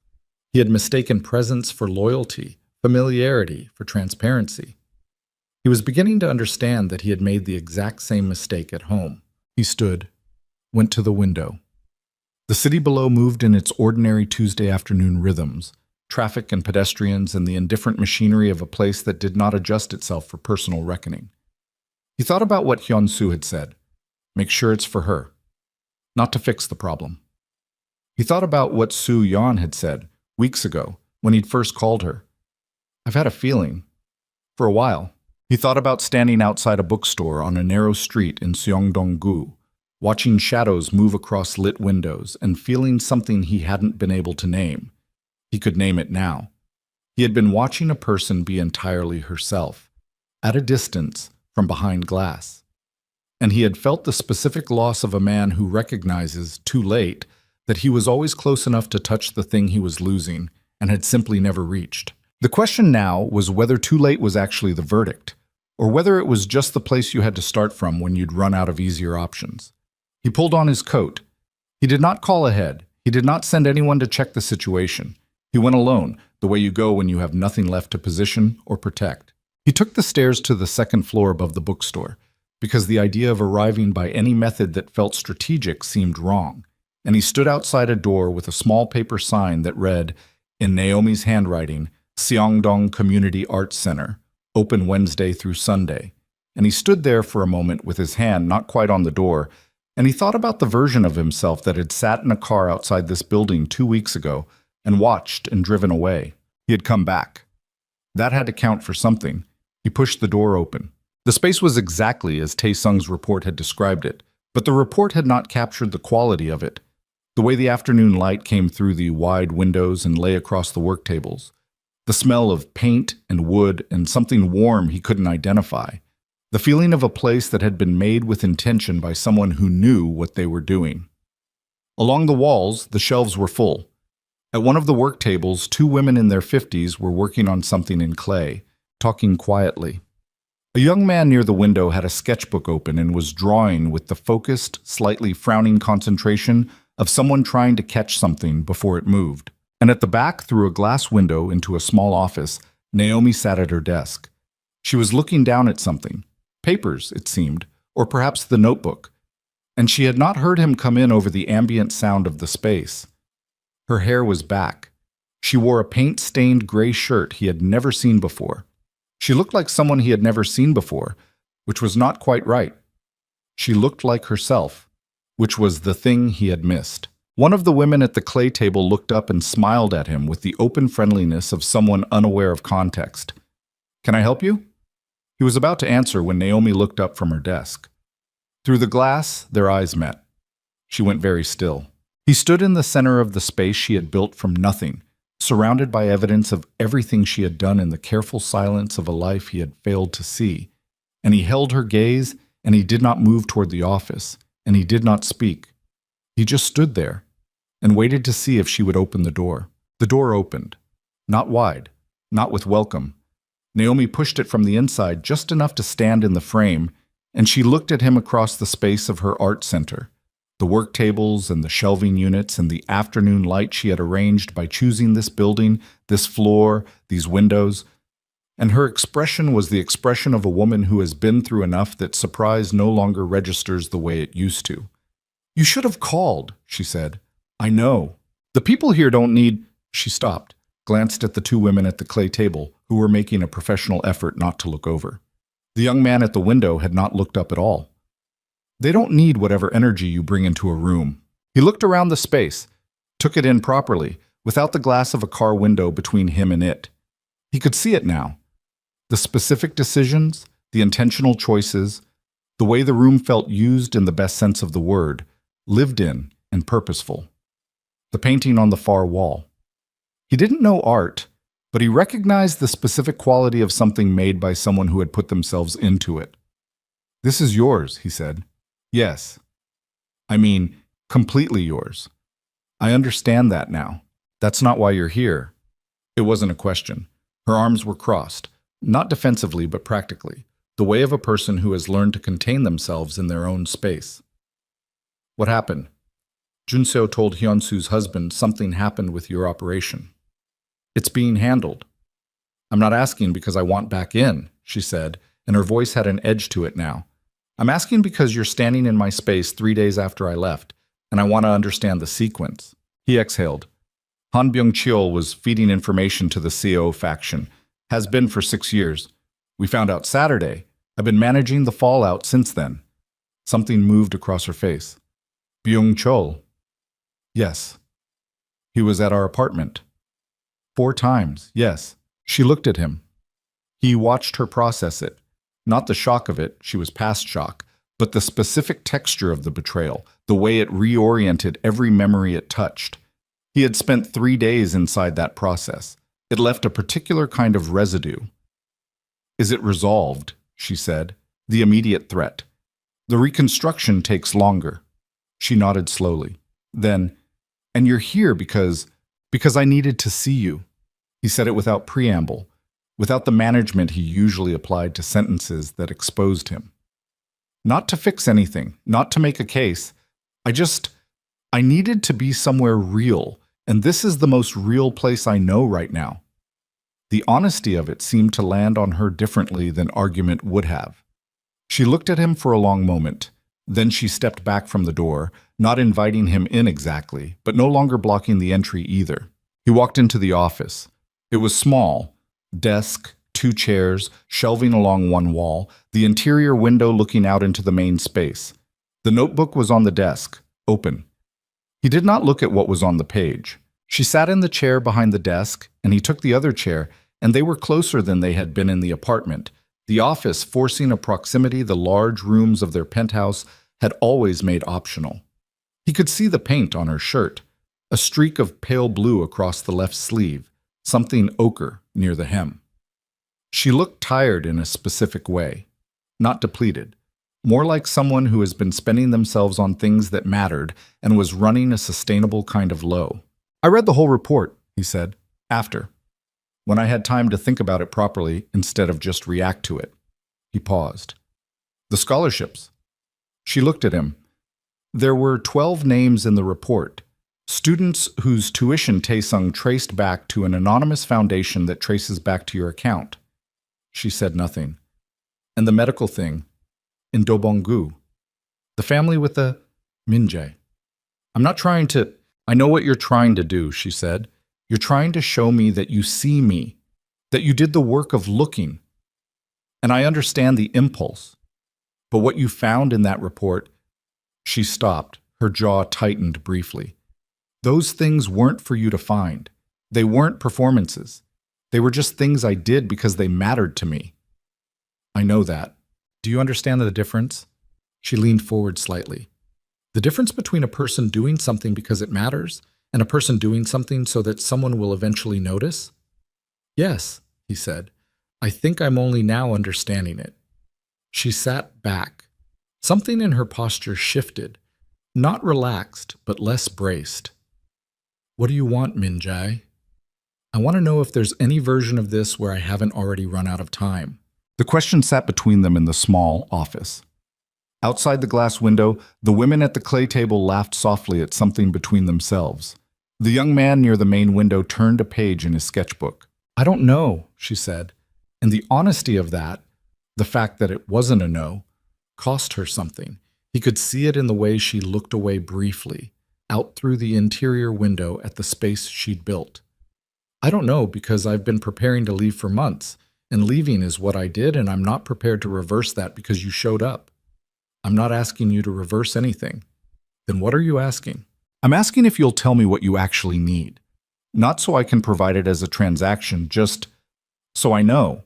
He had mistaken presence for loyalty, familiarity for transparency. He was beginning to understand that he had made the exact same mistake at home. He stood, went to the window. The city below moved in its ordinary Tuesday afternoon rhythms, traffic and pedestrians and the indifferent machinery of a place that did not adjust itself for personal reckoning. He thought about what Hyun-soo had said. Make sure it's for her, not to fix the problem. He thought about what Soo-yeon had said weeks ago when he'd first called her. I've had a feeling. For a while. He thought about standing outside a bookstore on a narrow street in Seongdong-gu, watching shadows move across lit windows and feeling something he hadn't been able to name. He could name it now. He had been watching a person be entirely herself, at a distance from behind glass. And he had felt the specific loss of a man who recognizes, too late, that he was always close enough to touch the thing he was losing and had simply never reached. The question now was whether too late was actually the verdict, or whether it was just the place you had to start from when you'd run out of easier options. He pulled on his coat. He did not call ahead. He did not send anyone to check the situation. He went alone, the way you go when you have nothing left to position or protect. He took the stairs to the second floor above the bookstore, because the idea of arriving by any method that felt strategic seemed wrong, and he stood outside a door with a small paper sign that read, in Naomi's handwriting, Seongdong Community Arts Center, open Wednesday through Sunday. And he stood there for a moment with his hand not quite on the door, and he thought about the version of himself that had sat in a car outside this building 2 weeks ago and watched and driven away. He had come back. That had to count for something. He pushed the door open. The space was exactly as Tae-sung's report had described it, but the report had not captured the quality of it. The way the afternoon light came through the wide windows and lay across the work tables. The smell of paint and wood and something warm he couldn't identify. The feeling of a place that had been made with intention by someone who knew what they were doing. Along the walls, the shelves were full. At one of the work tables, 2 women in their 50s were working on something in clay, talking quietly. A young man near the window had a sketchbook open and was drawing with the focused, slightly frowning concentration of someone trying to catch something before it moved. And at the back, through a glass window into a small office, Naomi sat at her desk. She was looking down at something. Papers, it seemed, or perhaps the notebook. And she had not heard him come in over the ambient sound of the space. Her hair was back. She wore a paint-stained gray shirt he had never seen before. She looked like someone he had never seen before, which was not quite right. She looked like herself, which was the thing he had missed. One of the women at the clay table looked up and smiled at him with the open friendliness of someone unaware of context. "Can I help you?" He was about to answer when Naomi looked up from her desk. Through the glass, their eyes met. She went very still. He stood in the center of the space she had built from nothing, surrounded by evidence of everything she had done in the careful silence of a life he had failed to see. And he held her gaze, and he did not move toward the office, and he did not speak. He just stood there and waited to see if she would open the door. The door opened. Not wide, not with welcome. Naomi pushed it from the inside just enough to stand in the frame, and she looked at him across the space of her art center. The work tables and the shelving units and the afternoon light she had arranged by choosing this building, this floor, these windows. And her expression was the expression of a woman who has been through enough that surprise no longer registers the way it used to. "You should have called," she said. "I know. The people here don't need—" She stopped, glanced at the two women at the clay table, who were making a professional effort not to look over. The young man at the window had not looked up at all. "They don't need whatever energy you bring into a room." He looked around the space, took it in properly, without the glass of a car window between him and it. He could see it now. The specific decisions, the intentional choices, the way the room felt used in the best sense of the word, lived in and purposeful. The painting on the far wall. He didn't know art, but he recognized the specific quality of something made by someone who had put themselves into it. "This is yours," he said. "Yes. I mean, completely yours. I understand that now. That's not why you're here." It wasn't a question. Her arms were crossed, not defensively but practically, the way of a person who has learned to contain themselves in their own space. "What happened?" Junseo told Hyunsu's husband something happened with your operation. "It's being handled." "I'm not asking because I want back in," she said, and her voice had an edge to it now. "I'm asking because you're standing in my space 3 days after I left, and I want to understand the sequence." He exhaled. Han Byung-cheol was feeding information to the CO faction. Has been for 6 years. We found out Saturday. I've been managing the fallout since then. Something moved across her face. "Byung-cheol?" "Yes." "He was at our apartment." 4 times, yes. She looked at him. He watched her process it. Not the shock of it, she was past shock, but the specific texture of the betrayal, the way it reoriented every memory it touched. He had spent 3 days inside that process. It left a particular kind of residue. "Is it resolved?" she said. "The immediate threat. The reconstruction takes longer." She nodded slowly. Then, "And you're here because I needed to see you." He said it without preamble, without the management he usually applied to sentences that exposed him. "Not to fix anything, not to make a case. I needed to be somewhere real, and this is the most real place I know right now." The honesty of it seemed to land on her differently than argument would have. She looked at him for a long moment. Then she stepped back from the door, not inviting him in exactly, but no longer blocking the entry either. He walked into the office. It was small. Desk, 2 chairs, shelving along one wall, the interior window looking out into the main space. The notebook was on the desk, open. He did not look at what was on the page. She sat in the chair behind the desk, and he took the other chair, and they were closer than they had been in the apartment. The office, forcing a proximity the large rooms of their penthouse had always made optional. He could see the paint on her shirt, a streak of pale blue across the left sleeve, something ochre near the hem. She looked tired in a specific way, not depleted, more like someone who has been spending themselves on things that mattered and was running a sustainable kind of low. "I read the whole report," he said, after, when I had time to think about it properly instead of just react to it. He paused. The scholarships. She looked at him. There were 12 names in the report. Students whose tuition Taesung traced back to an anonymous foundation that traces back to your account. She said nothing. And the medical thing, in Dobonggu. The family with the Minjae. I know what you're trying to do, she said. You're trying to show me that you see me, that you did the work of looking. And I understand the impulse. But what you found in that report, she stopped, her jaw tightened briefly. Those things weren't for you to find. They weren't performances. They were just things I did because they mattered to me. I know that. Do you understand the difference? She leaned forward slightly. The difference between a person doing something because it matters and a person doing something so that someone will eventually notice? Yes, he said. I think I'm only now understanding it. She sat back. Something in her posture shifted, not relaxed, but less braced. What do you want, Minjae? I want to know if there's any version of this where I haven't already run out of time. The question sat between them in the small office. Outside the glass window, the women at the clay table laughed softly at something between themselves. The young man near the main window turned a page in his sketchbook. I don't know, she said, and the honesty of that, the fact that it wasn't a no, cost her something. He could see it in the way she looked away briefly, out through the interior window at the space she'd built. I don't know because I've been preparing to leave for months, and leaving is what I did, and I'm not prepared to reverse that because you showed up. I'm not asking you to reverse anything. Then what are you asking? I'm asking if you'll tell me what you actually need. Not so I can provide it as a transaction, just so I know.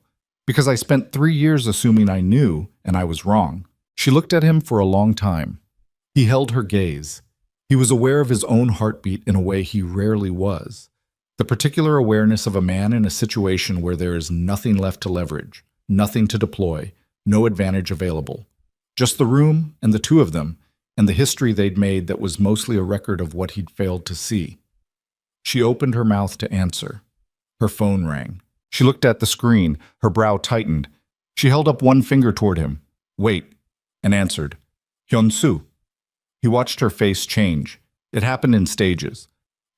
Because I spent 3 years assuming I knew, and I was wrong. She looked at him for a long time. He held her gaze. He was aware of his own heartbeat in a way he rarely was. The particular awareness of a man in a situation where there is nothing left to leverage, nothing to deploy, no advantage available. Just the room and the two of them, and the history they'd made that was mostly a record of what he'd failed to see. She opened her mouth to answer. Her phone rang. She looked at the screen, her brow tightened. She held up one finger toward him. Wait, and answered. Hyun-soo. He watched her face change. It happened in stages.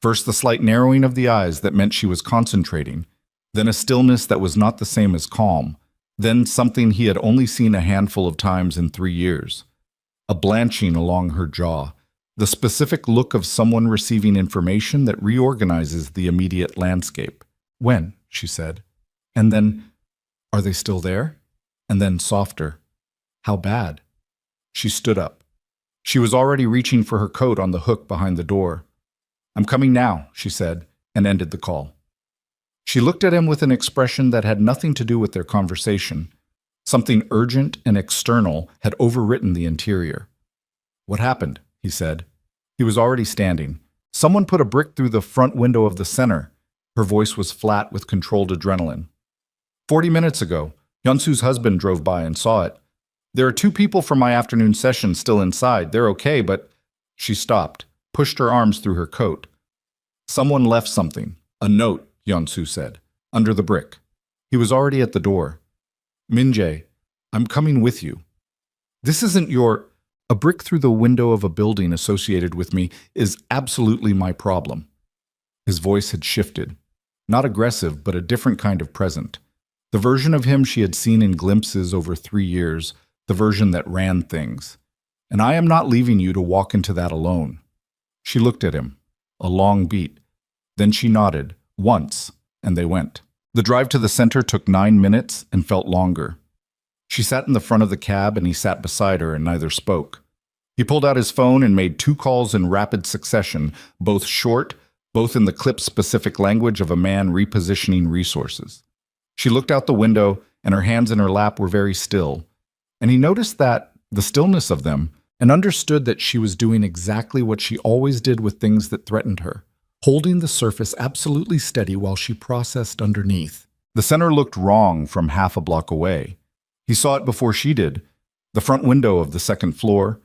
First the slight narrowing of the eyes that meant she was concentrating, then a stillness that was not the same as calm, then something he had only seen a handful of times in 3 years. A blanching along her jaw, the specific look of someone receiving information that reorganizes the immediate landscape. When? She said. And then, are they still there? And then softer. How bad? She stood up. She was already reaching for her coat on the hook behind the door. I'm coming now, she said, and ended the call. She looked at him with an expression that had nothing to do with their conversation. Something urgent and external had overwritten the interior. What happened? He said. He was already standing. Someone put a brick through the front window of the center. Her voice was flat with controlled adrenaline. 40 minutes ago, Hyun-soo's husband drove by and saw it. There are 2 people from my afternoon session still inside. They're okay, but... She stopped, pushed her arms through her coat. Someone left something. A note, Hyun-soo said, under the brick. He was already at the door. Minjae, I'm coming with you. This isn't your... A brick through the window of a building associated with me is absolutely my problem. His voice had shifted. Not aggressive, but a different kind of present. The version of him she had seen in glimpses over 3 years, the version that ran things. And I am not leaving you to walk into that alone. She looked at him. A long beat. Then she nodded, once, and they went. The drive to the center took 9 minutes and felt longer. She sat in the front of the cab and he sat beside her and neither spoke. He pulled out his phone and made 2 calls in rapid succession, both short, both in the clip-specific language of a man repositioning resources. She looked out the window, and her hands in her lap were very still, and he noticed that, the stillness of them, and understood that she was doing exactly what she always did with things that threatened her, holding the surface absolutely steady while she processed underneath. The center looked wrong from half a block away. He saw it before she did, the front window of the second floor,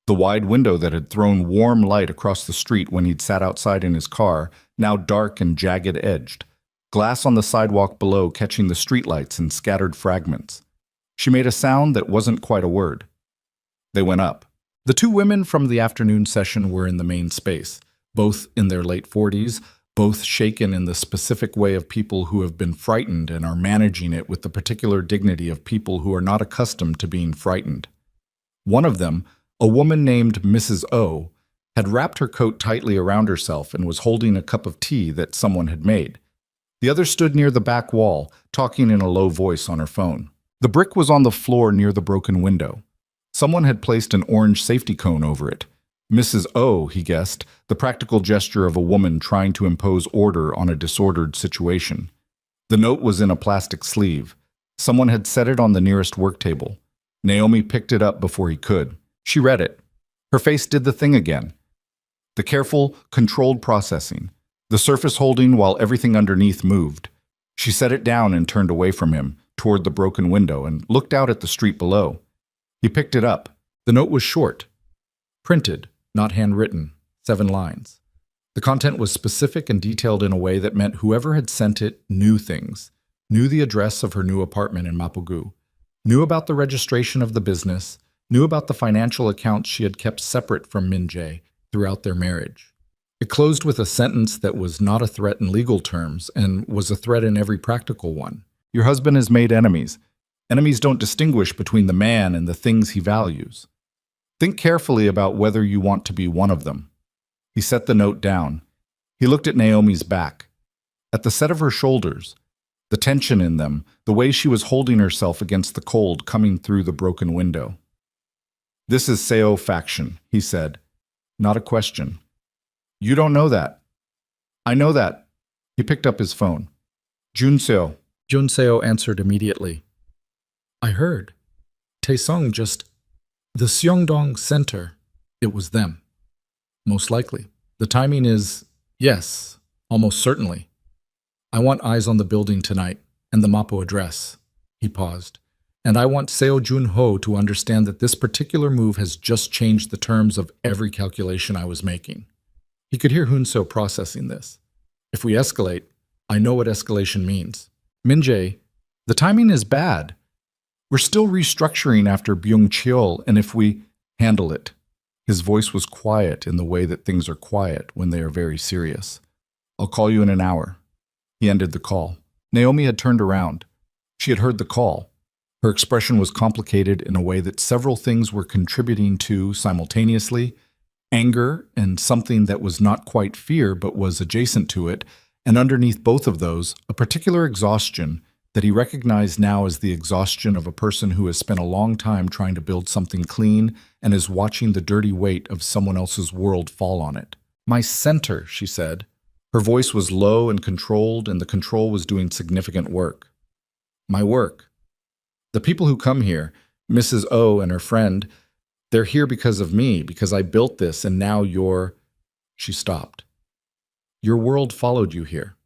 the wide window that had thrown warm light across the street when he'd sat outside in his car, now dark and jagged-edged. Glass on the sidewalk below catching the streetlights in scattered fragments. She made a sound that wasn't quite a word. They went up. The two women from the afternoon session were in the main space, both in their late 40s, both shaken in the specific way of people who have been frightened and are managing it with the particular dignity of people who are not accustomed to being frightened. One of them, a woman named Mrs. O, had wrapped her coat tightly around herself and was holding a cup of tea that someone had made. The other stood near the back wall, talking in a low voice on her phone. The brick was on the floor near the broken window. Someone had placed an orange safety cone over it. Mrs. O, he guessed, the practical gesture of a woman trying to impose order on a disordered situation. The note was in a plastic sleeve. Someone had set it on the nearest work table. Naomi picked it up before he could. She read it. Her face did the thing again. The careful, controlled processing. The surface holding while everything underneath moved. She set it down and turned away from him, toward the broken window, and looked out at the street below. He picked it up. The note was short. Printed, not handwritten, 7 lines. The content was specific and detailed in a way that meant whoever had sent it knew things, knew the address of her new apartment in Mapugu, knew about the registration of the business, knew about the financial accounts she had kept separate from Minjae throughout their marriage. It closed with a sentence that was not a threat in legal terms and was a threat in every practical one. Your husband has made enemies. Enemies don't distinguish between the man and the things he values. Think carefully about whether you want to be one of them. He set the note down. He looked at Naomi's back, at the set of her shoulders, the tension in them, the way she was holding herself against the cold coming through the broken window. This is Seo faction, he said. Not a question. You don't know that. I know that. He picked up his phone. Junseo. Junseo answered immediately. I heard. Taesung just... The Seongdong Center. It was them. Most likely. The timing is... Yes, almost certainly. I want eyes on the building tonight, and the Mapo address. He paused. And I want Seo Jun-ho to understand that this particular move has just changed the terms of every calculation I was making. He could hear Hunso processing this. If we escalate, I know what escalation means. Minjae, the timing is bad. We're still restructuring after Byung-cheol, and if we handle it. His voice was quiet in the way that things are quiet when they are very serious. I'll call you in an hour. He ended the call. Naomi had turned around. She had heard the call. Her expression was complicated in a way that several things were contributing to simultaneously: anger and something that was not quite fear but was adjacent to it, and underneath both of those, a particular exhaustion that he recognized now as the exhaustion of a person who has spent a long time trying to build something clean and is watching the dirty weight of someone else's world fall on it. My center, she said. Her voice was low and controlled, and the control was doing significant work. My work. The people who come here, Mrs. O and her friend, they're here because of me, because I built this, and now you're... She stopped. Your world followed you here.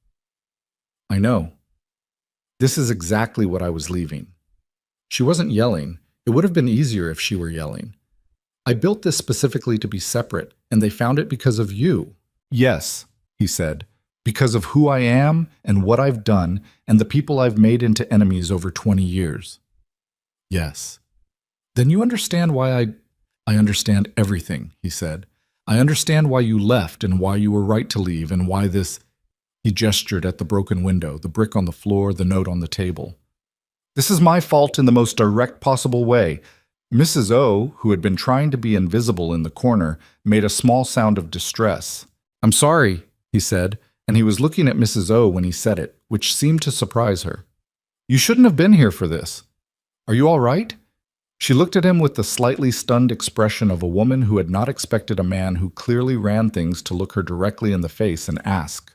I know. This is exactly what I was leaving. She wasn't yelling. It would have been easier if she were yelling. I built this specifically to be separate, and they found it because of you. Yes, he said, because of who I am and what I've done and the people I've made into enemies over 20 years. Yes. Then you understand why I understand everything, he said. I understand why you left and why you were right to leave and why this... He gestured at the broken window, the brick on the floor, the note on the table. This is my fault in the most direct possible way. Mrs. O, who had been trying to be invisible in the corner, made a small sound of distress. I'm sorry, he said, and he was looking at Mrs. O when he said it, which seemed to surprise her. You shouldn't have been here for this. Are you all right? She looked at him with the slightly stunned expression of a woman who had not expected a man who clearly ran things to look her directly in the face and ask.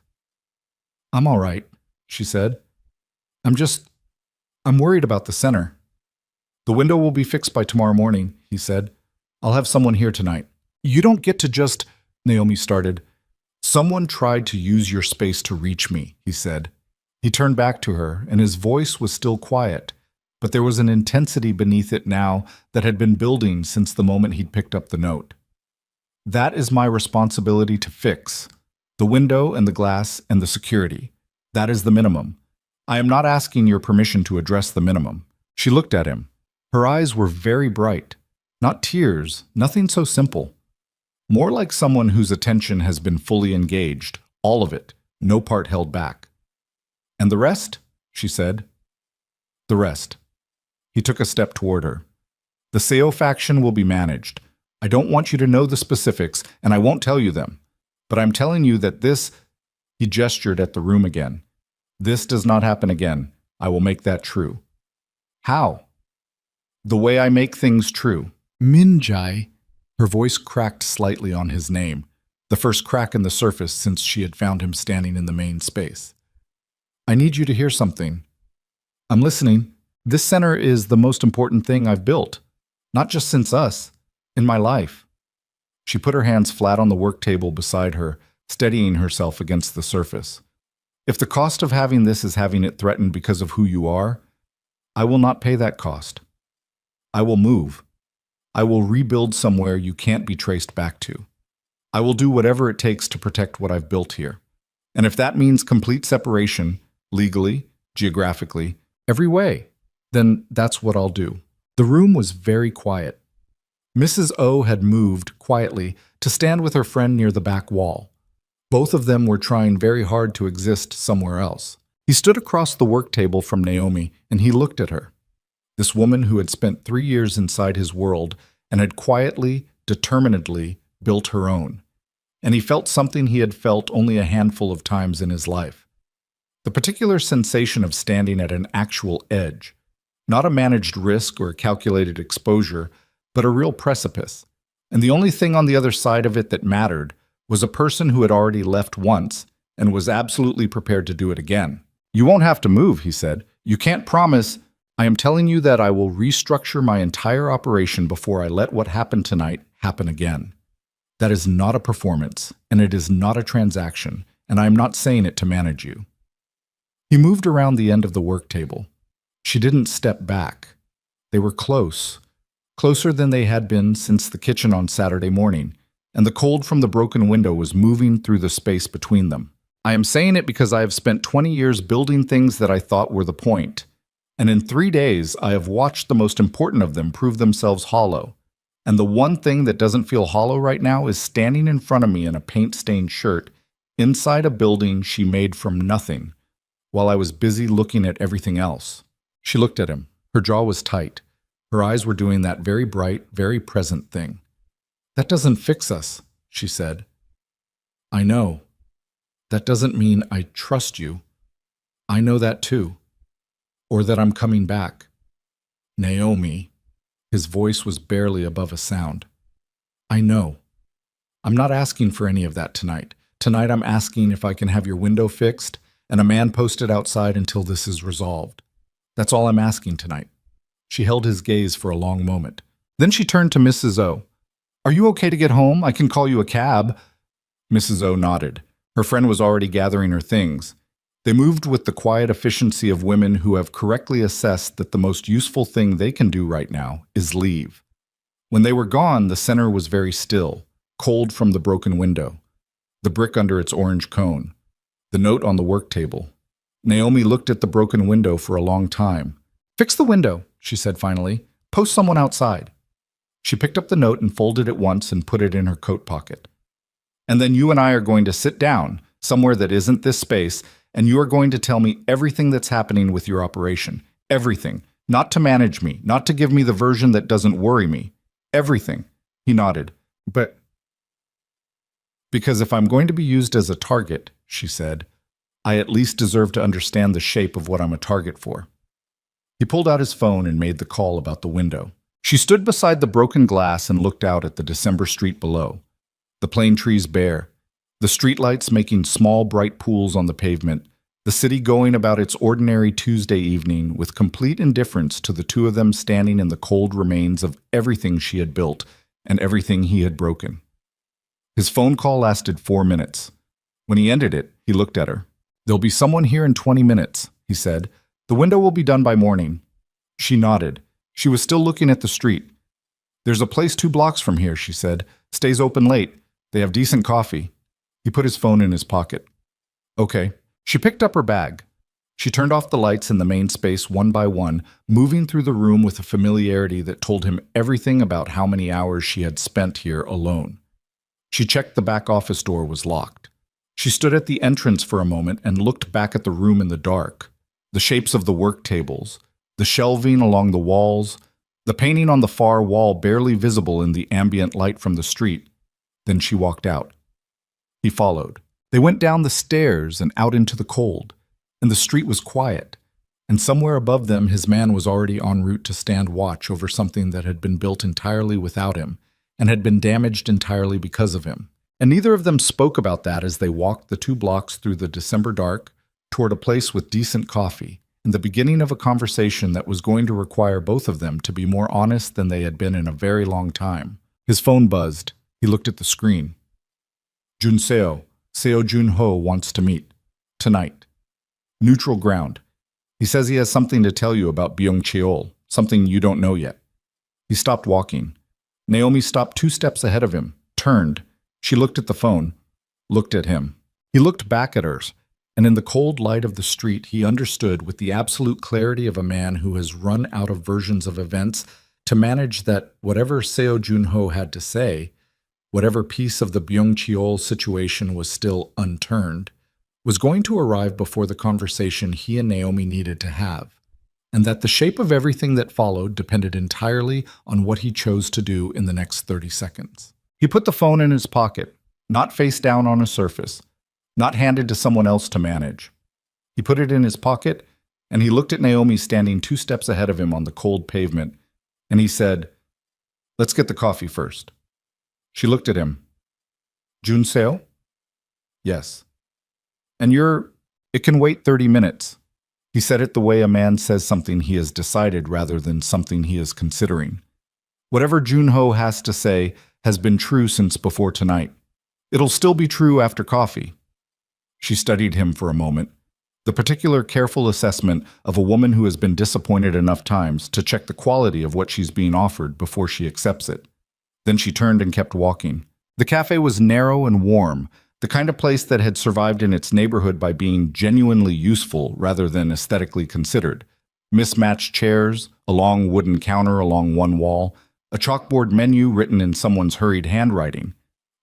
I'm all right, she said. I'm worried about the center. The window will be fixed by tomorrow morning, he said. I'll have someone here tonight. You don't get to just... Naomi started. Someone tried to use your space to reach me, he said. He turned back to her, and his voice was still quiet, but there was an intensity beneath it now that had been building since the moment he'd picked up the note. That is my responsibility to fix. The window and the glass and the security. That is the minimum. I am not asking your permission to address the minimum. She looked at him. Her eyes were very bright. Not tears, nothing so simple. More like someone whose attention has been fully engaged, all of it, no part held back. "And the rest?" she said. "The rest." He took a step toward her. "The Seo faction will be managed. I don't want you to know the specifics, and I won't tell you them. But I'm telling you that this—" He gestured at the room again. "This does not happen again. I will make that true." "How?" "The way I make things true." "Minjai." Her voice cracked slightly on his name, the first crack in the surface since she had found him standing in the main space. "I need you to hear something." "I'm listening." "This center is the most important thing I've built. Not just since us. In my life." She put her hands flat on the work table beside her, steadying herself against the surface. "If the cost of having this is having it threatened because of who you are, I will not pay that cost. I will move. I will rebuild somewhere you can't be traced back to. I will do whatever it takes to protect what I've built here. And if that means complete separation, legally, geographically, every way, then that's what I'll do." The room was very quiet. Mrs. O had moved, quietly, to stand with her friend near the back wall. Both of them were trying very hard to exist somewhere else. He stood across the work table from Naomi, and he looked at her. This woman who had spent 3 years inside his world and had quietly, determinedly built her own. And he felt something he had felt only a handful of times in his life. The particular sensation of standing at an actual edge. Not a managed risk or a calculated exposure, but a real precipice. And the only thing on the other side of it that mattered was a person who had already left once and was absolutely prepared to do it again. "You won't have to move," he said. "You can't promise. I am telling you that I will restructure my entire operation before I let what happened tonight happen again. That is not a performance, and it is not a transaction, and I am not saying it to manage you." He moved around the end of the work table. She didn't step back. They were close, closer than they had been since the kitchen on Saturday morning, and the cold from the broken window was moving through the space between them. "I am saying it because I have spent 20 years building things that I thought were the point. And in 3 days, I have watched the most important of them prove themselves hollow. And the one thing that doesn't feel hollow right now is standing in front of me in a paint-stained shirt, inside a building she made from nothing, while I was busy looking at everything else." She looked at him. Her jaw was tight. Her eyes were doing that very bright, very present thing. "That doesn't fix us," she said. "I know. That doesn't mean I trust you. I know that too. Or that I'm coming back." "Naomi." His voice was barely above a sound. "I know. I'm not asking for any of that tonight. Tonight I'm asking if I can have your window fixed and a man posted outside until this is resolved. That's all I'm asking tonight." She held his gaze for a long moment. Then she turned to Mrs. O. "Are you okay to get home? I can call you a cab." Mrs. O nodded. Her friend was already gathering her things. They moved with the quiet efficiency of women who have correctly assessed that the most useful thing they can do right now is leave. When they were gone, the center was very still, cold from the broken window, the brick under its orange cone, the note on the work table. Naomi looked at the broken window for a long time. "Fix the window," she said finally. "Post someone outside." She picked up the note and folded it once and put it in her coat pocket. "And then you and I are going to sit down, somewhere that isn't this space, and you are going to tell me everything that's happening with your operation. Everything. Not to manage me, not to give me the version that doesn't worry me. Everything." He nodded. "But—" "Because if I'm going to be used as a target," she said, "I at least deserve to understand the shape of what I'm a target for." He pulled out his phone and made the call about the window. She stood beside the broken glass and looked out at the December street below. The plane trees bare, the streetlights making small bright pools on the pavement, the city going about its ordinary Tuesday evening with complete indifference to the two of them standing in the cold remains of everything she had built and everything he had broken. His phone call lasted 4 minutes. When he ended it, he looked at her. "There'll be someone here in 20 minutes, he said. "The window will be done by morning." She nodded. She was still looking at the street. "There's a place 2 blocks from here," she said. "Stays open late. They have decent coffee." He put his phone in his pocket. "Okay." She picked up her bag. She turned off the lights in the main space one by one, moving through the room with a familiarity that told him everything about how many hours she had spent here alone. She checked the back office door was locked. She stood at the entrance for a moment and looked back at the room in the dark. The shapes of the work tables, the shelving along the walls, the painting on the far wall barely visible in the ambient light from the street. Then she walked out. He followed. They went down the stairs and out into the cold, and the street was quiet, and somewhere above them his man was already en route to stand watch over something that had been built entirely without him, and had been damaged entirely because of him. And neither of them spoke about that as they walked the 2 blocks through the December dark toward a place with decent coffee, and the beginning of a conversation that was going to require both of them to be more honest than they had been in a very long time. His phone buzzed. He looked at the screen. Junseo, Seo Junho wants to meet. Tonight. Neutral ground. He says he has something to tell you about Byung-cheol, something you don't know yet. He stopped walking. Naomi stopped 2 steps ahead of him, turned. She looked at the phone, looked at him. He looked back at her, and in the cold light of the street he understood with the absolute clarity of a man who has run out of versions of events to manage that whatever Seo Junho had to say, whatever piece of the Byung-cheol situation was still unturned, was going to arrive before the conversation he and Naomi needed to have, and that the shape of everything that followed depended entirely on what he chose to do in the next 30 seconds. He put the phone in his pocket, not face down on a surface, not handed to someone else to manage. He put it in his pocket, and he looked at Naomi standing 2 steps ahead of him on the cold pavement, and he said, "Let's get the coffee first." She looked at him. "Junseo?" "Yes." "And it can wait 30 minutes. He said it the way a man says something he has decided rather than something he is considering. Whatever Junho has to say has been true since before tonight. It'll still be true after coffee. She studied him for a moment, the particular careful assessment of a woman who has been disappointed enough times to check the quality of what she's being offered before she accepts it. Then she turned and kept walking. The cafe was narrow and warm, the kind of place that had survived in its neighborhood by being genuinely useful rather than aesthetically considered. Mismatched chairs, a long wooden counter along one wall, a chalkboard menu written in someone's hurried handwriting.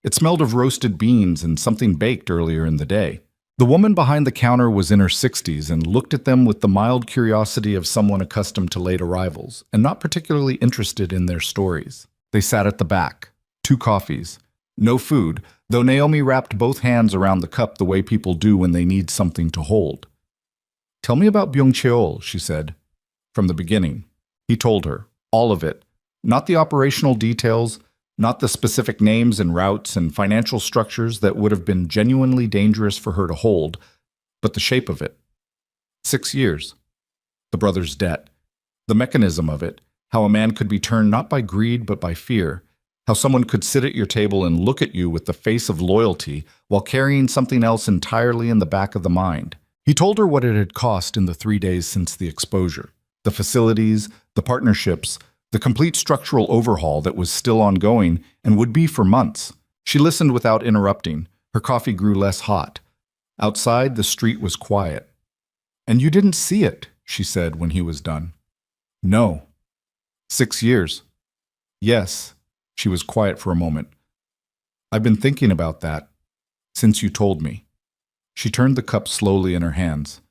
It smelled of roasted beans and something baked earlier in the day. The woman behind the counter was in her 60s and looked at them with the mild curiosity of someone accustomed to late arrivals and not particularly interested in their stories. They sat at the back. 2 coffees. No food, though Naomi wrapped both hands around the cup the way people do when they need something to hold. "Tell me about Byung-cheol," she said. From the beginning. He told her. All of it. Not the operational details, not the specific names and routes and financial structures that would have been genuinely dangerous for her to hold, but the shape of it. 6 years. The brother's debt. The mechanism of it. How a man could be turned not by greed but by fear. How someone could sit at your table and look at you with the face of loyalty while carrying something else entirely in the back of the mind. He told her what it had cost in the 3 days since the exposure. The facilities, the partnerships, the complete structural overhaul that was still ongoing and would be for months. She listened without interrupting. Her coffee grew less hot. Outside, the street was quiet. "And you didn't see it," she said when he was done. "No." 6 years. "Yes." She was quiet for a moment. "I've been thinking about that since you told me." She turned the cup slowly in her hands.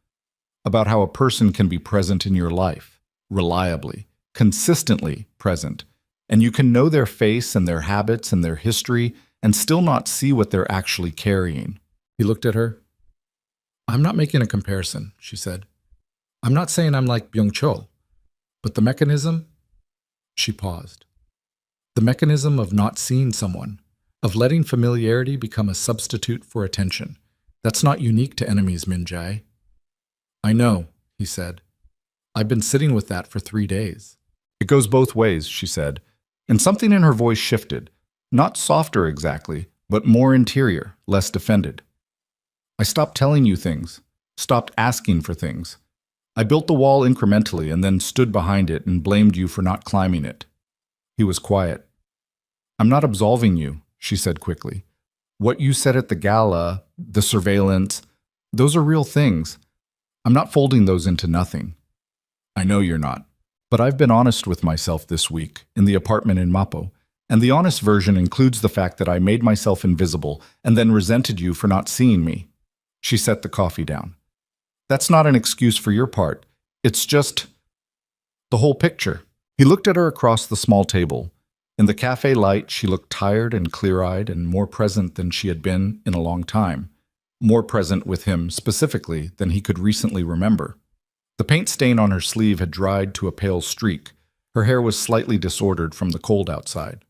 "About how a person can be present in your life, reliably, consistently present, and you can know their face and their habits and their history and still not see what they're actually carrying." He looked at her. "I'm not making a comparison," she said. "I'm not saying I'm like Byung-cheol, but the mechanism..." She paused. "The mechanism of not seeing someone, of letting familiarity become a substitute for attention. That's not unique to enemies, Min-jae." "I know," he said. "I've been sitting with that for 3 days." "It goes both ways," she said, and something in her voice shifted, not softer exactly, but more interior, less defended. "I stopped telling you things, stopped asking for things. I built the wall incrementally and then stood behind it and blamed you for not climbing it." He was quiet. "I'm not absolving you," she said quickly. "What you said at the gala, the surveillance, those are real things. I'm not folding those into nothing. I know you're not. But I've been honest with myself this week in the apartment in Mapo, and the honest version includes the fact that I made myself invisible and then resented you for not seeing me. She set the coffee down. That's not an excuse for your part. It's just the whole picture. He looked at her across the small table. In the cafe light, she looked tired and clear-eyed and more present than she had been in a long time. More present with him specifically than he could recently remember. The paint stain on her sleeve had dried to a pale streak. Her hair was slightly disordered from the cold outside.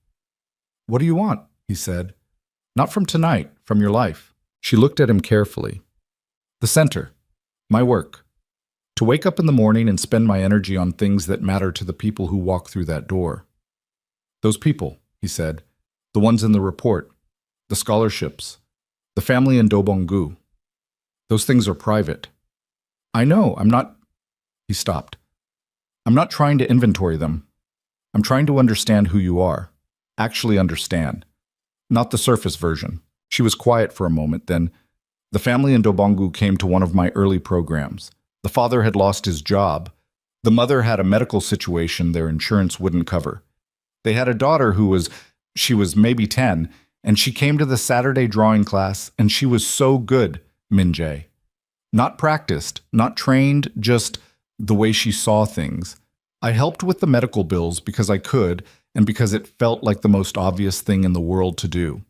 "What do you want?" he said. "Not from tonight, from your life." She looked at him carefully. "The center. My work. To wake up in the morning and spend my energy on things that matter to the people who walk through that door." "Those people," he said. "The ones in the report. The scholarships. The family in Dobongu. Those things are private." "I know, I'm not—" He stopped. "I'm not trying to inventory them. I'm trying to understand who you are. Actually understand. Not the surface version." She was quiet for a moment, then, "The family in Dobongu came to one of my early programs. The father had lost his job. The mother had a medical situation their insurance wouldn't cover. They had a daughter she was maybe 10, and she came to the Saturday drawing class, and she was so good, Min-jae. Not practiced, not trained, just the way she saw things. I helped with the medical bills because I could, and because it felt like the most obvious thing in the world to do."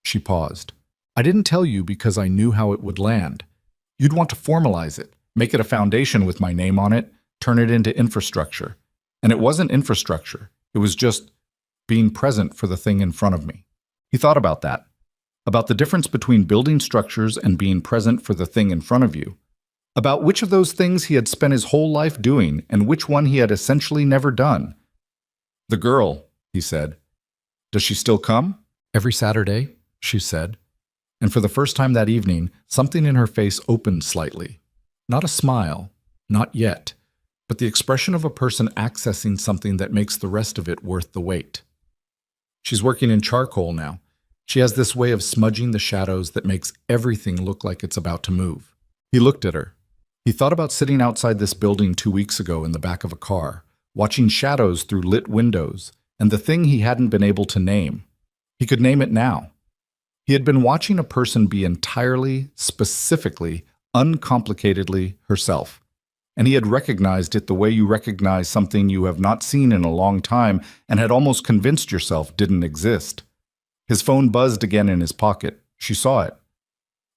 She paused. "I didn't tell you because I knew how it would land. You'd want to formalize it, make it a foundation with my name on it, turn it into infrastructure. And it wasn't infrastructure. It was just being present for the thing in front of me." He thought about that, about the difference between building structures and being present for the thing in front of you, about which of those things he had spent his whole life doing and which one he had essentially never done. "The girl," he said. "Does she still come?" "Every Saturday," she said. And for the first time that evening, something in her face opened slightly. Not a smile, not yet, but the expression of a person accessing something that makes the rest of it worth the wait. "She's working in charcoal now. She has this way of smudging the shadows that makes everything look like it's about to move." He looked at her. He thought about sitting outside this building 2 weeks ago in the back of a car, watching shadows through lit windows, and the thing he hadn't been able to name. He could name it now. He had been watching a person be entirely, specifically, uncomplicatedly herself. And he had recognized it the way you recognize something you have not seen in a long time and had almost convinced yourself didn't exist. His phone buzzed again in his pocket. She saw it.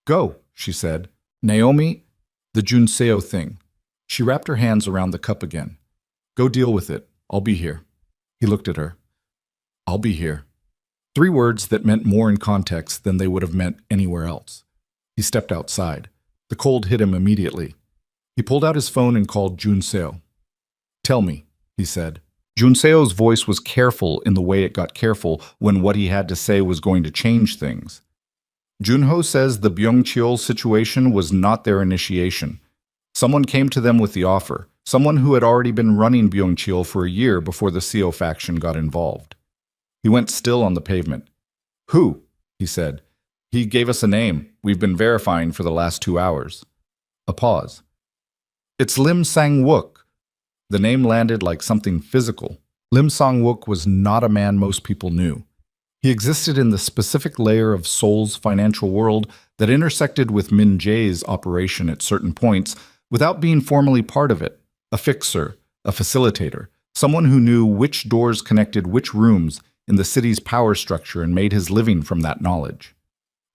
"Go," she said. "Naomi, the Junseo thing." She wrapped her hands around the cup again. "Go deal with it. I'll be here." He looked at her. "I'll be here." 3 words that meant more in context than they would have meant anywhere else. He stepped outside. The cold hit him immediately. He pulled out his phone and called Junseo. "Tell me," he said. Junseo's voice was careful in the way it got careful when what he had to say was going to change things. "Junho says the Byungcheol situation was not their initiation. Someone came to them with the offer, someone who had already been running Byungcheol for a year before the CO faction got involved." He went still on the pavement. "Who?" he said. "He gave us a name. We've been verifying for the last 2 hours." A pause. "It's Lim Sang-wook." The name landed like something physical. Lim Sang-wook was not a man most people knew. He existed in the specific layer of Seoul's financial world that intersected with Min-jae's operation at certain points without being formally part of it. A fixer, a facilitator, someone who knew which doors connected which rooms in the city's power structure and made his living from that knowledge.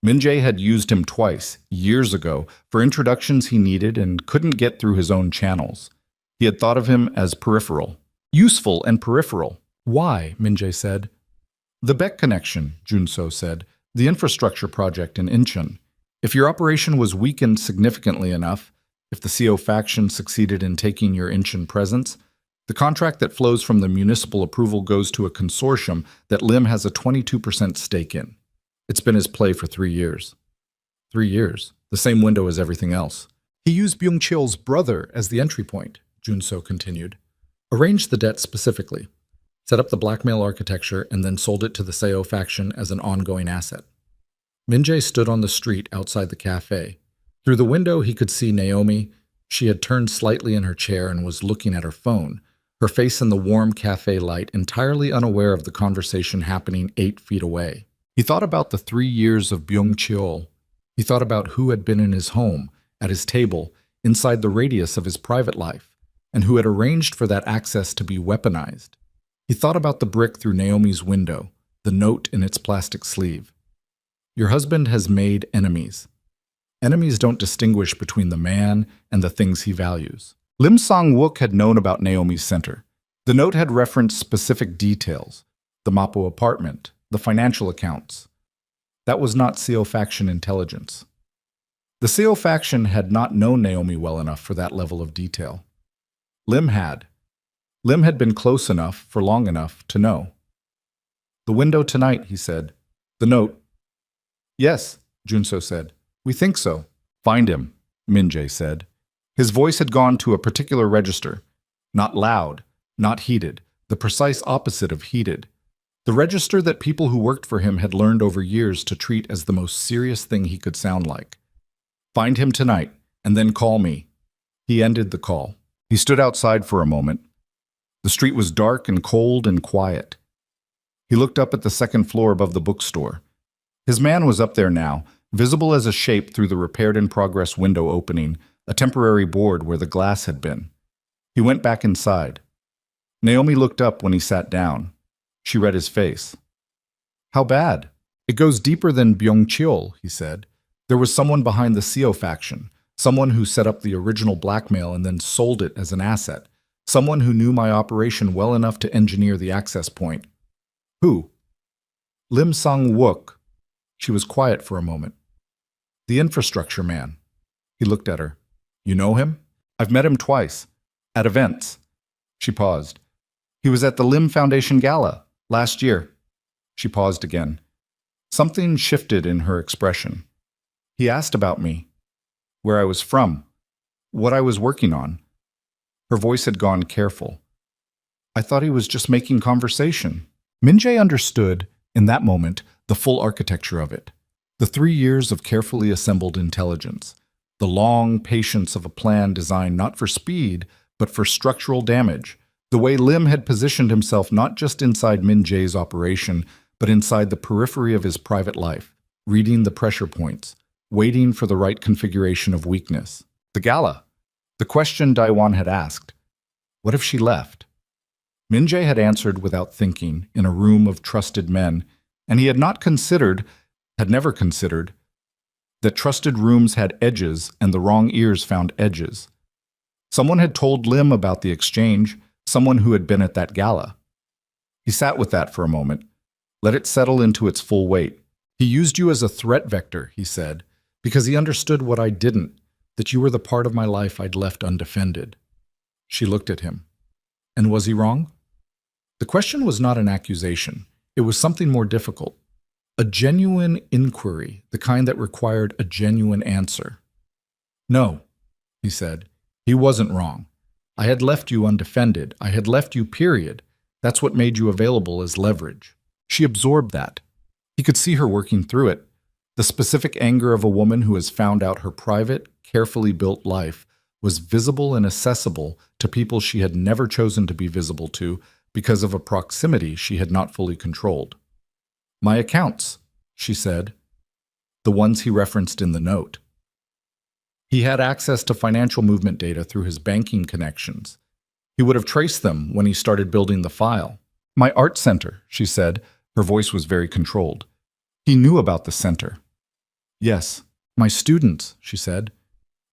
Min-jae had used him twice, years ago, for introductions he needed and couldn't get through his own channels. He had thought of him as peripheral. Useful and peripheral. "Why?" Min-jae said. "The Beck connection," Junso said. "The infrastructure project in Incheon. If your operation was weakened significantly enough, if the CO faction succeeded in taking your Incheon presence, the contract that flows from the municipal approval goes to a consortium that Lim has a 22% stake in. It's been his play for 3 years." 3 years. The same window as everything else. "He used Byung-cheol's brother as the entry point," Junso continued. "Arranged the debt specifically, set up the blackmail architecture, and then sold it to the Seo faction as an ongoing asset." Min-jae stood on the street outside the cafe. Through the window he could see Naomi, She had turned slightly in her chair and was looking at her phone, her face in the warm cafe light, entirely unaware of the conversation happening 8 feet away. He thought about the 3 years of Byung-cheol. He thought about who had been in his home, at his table, inside the radius of his private life, and who had arranged for that access to be weaponized. He thought about the brick through Naomi's window, the note in its plastic sleeve. Your husband has made enemies. Enemies don't distinguish between the man and the things he values. Lim Sang-wook had known about Naomi's center. The note had referenced specific details, the Mapo apartment, the financial accounts. That was not Seo faction intelligence. The Seo faction had not known Naomi well enough for that level of detail. Lim had. Lim had been close enough for long enough to know. The window tonight, he said. The note. Yes, Junso said. We think so. Find him, Min-jae said. His voice had gone to a particular register. Not loud, not heated, the precise opposite of heated. The register that people who worked for him had learned over years to treat as the most serious thing he could sound like. Find him tonight, and then call me. He ended the call. He stood outside for a moment. The street was dark and cold and quiet. He looked up at the second floor above the bookstore. His man was up there now, visible as a shape through the repaired-in-progress window opening, a temporary board where the glass had been. He went back inside. Naomi looked up when he sat down. She read his face. How bad? It goes deeper than Byung-cheol, he said. There was someone behind the Seo faction, someone who set up the original blackmail and then sold it as an asset, someone who knew my operation well enough to engineer the access point. Who? Lim Sang-wook. She was quiet for a moment. The infrastructure man. He looked at her. You know him? I've met him twice. At events. She paused. He was at the Lim Foundation Gala last year. She paused again. Something shifted in her expression. He asked about me, where I was from, what I was working on. Her voice had gone careful. I thought he was just making conversation. Min-jae understood, in that moment, the full architecture of it. The 3 years of carefully assembled intelligence. The long patience of a plan designed not for speed, but for structural damage. The way Lim had positioned himself not just inside Min-jae's operation, but inside the periphery of his private life, reading the pressure points, waiting for the right configuration of weakness. The gala. The question Daiwan had asked. What if she left? Min-jae had answered without thinking, in a room of trusted men, and he had never considered, that trusted rooms had edges and the wrong ears found edges. Someone had told Lim about the exchange, someone who had been at that gala. He sat with that for a moment, let it settle into its full weight. He used you as a threat vector, he said, because he understood what I didn't, that you were the part of my life I'd left undefended. She looked at him. And was he wrong? The question was not an accusation. It was something more difficult. A genuine inquiry, the kind that required a genuine answer. No, he said. He wasn't wrong. I had left you undefended. I had left you, period. That's what made you available as leverage. She absorbed that. He could see her working through it. The specific anger of a woman who has found out her private, carefully built life was visible and accessible to people she had never chosen to be visible to because of a proximity she had not fully controlled. My accounts, she said, the ones he referenced in the note. He had access to financial movement data through his banking connections. He would have traced them when he started building the file. My art center, she said. Her voice was very controlled. He knew about the center. Yes, my students, she said.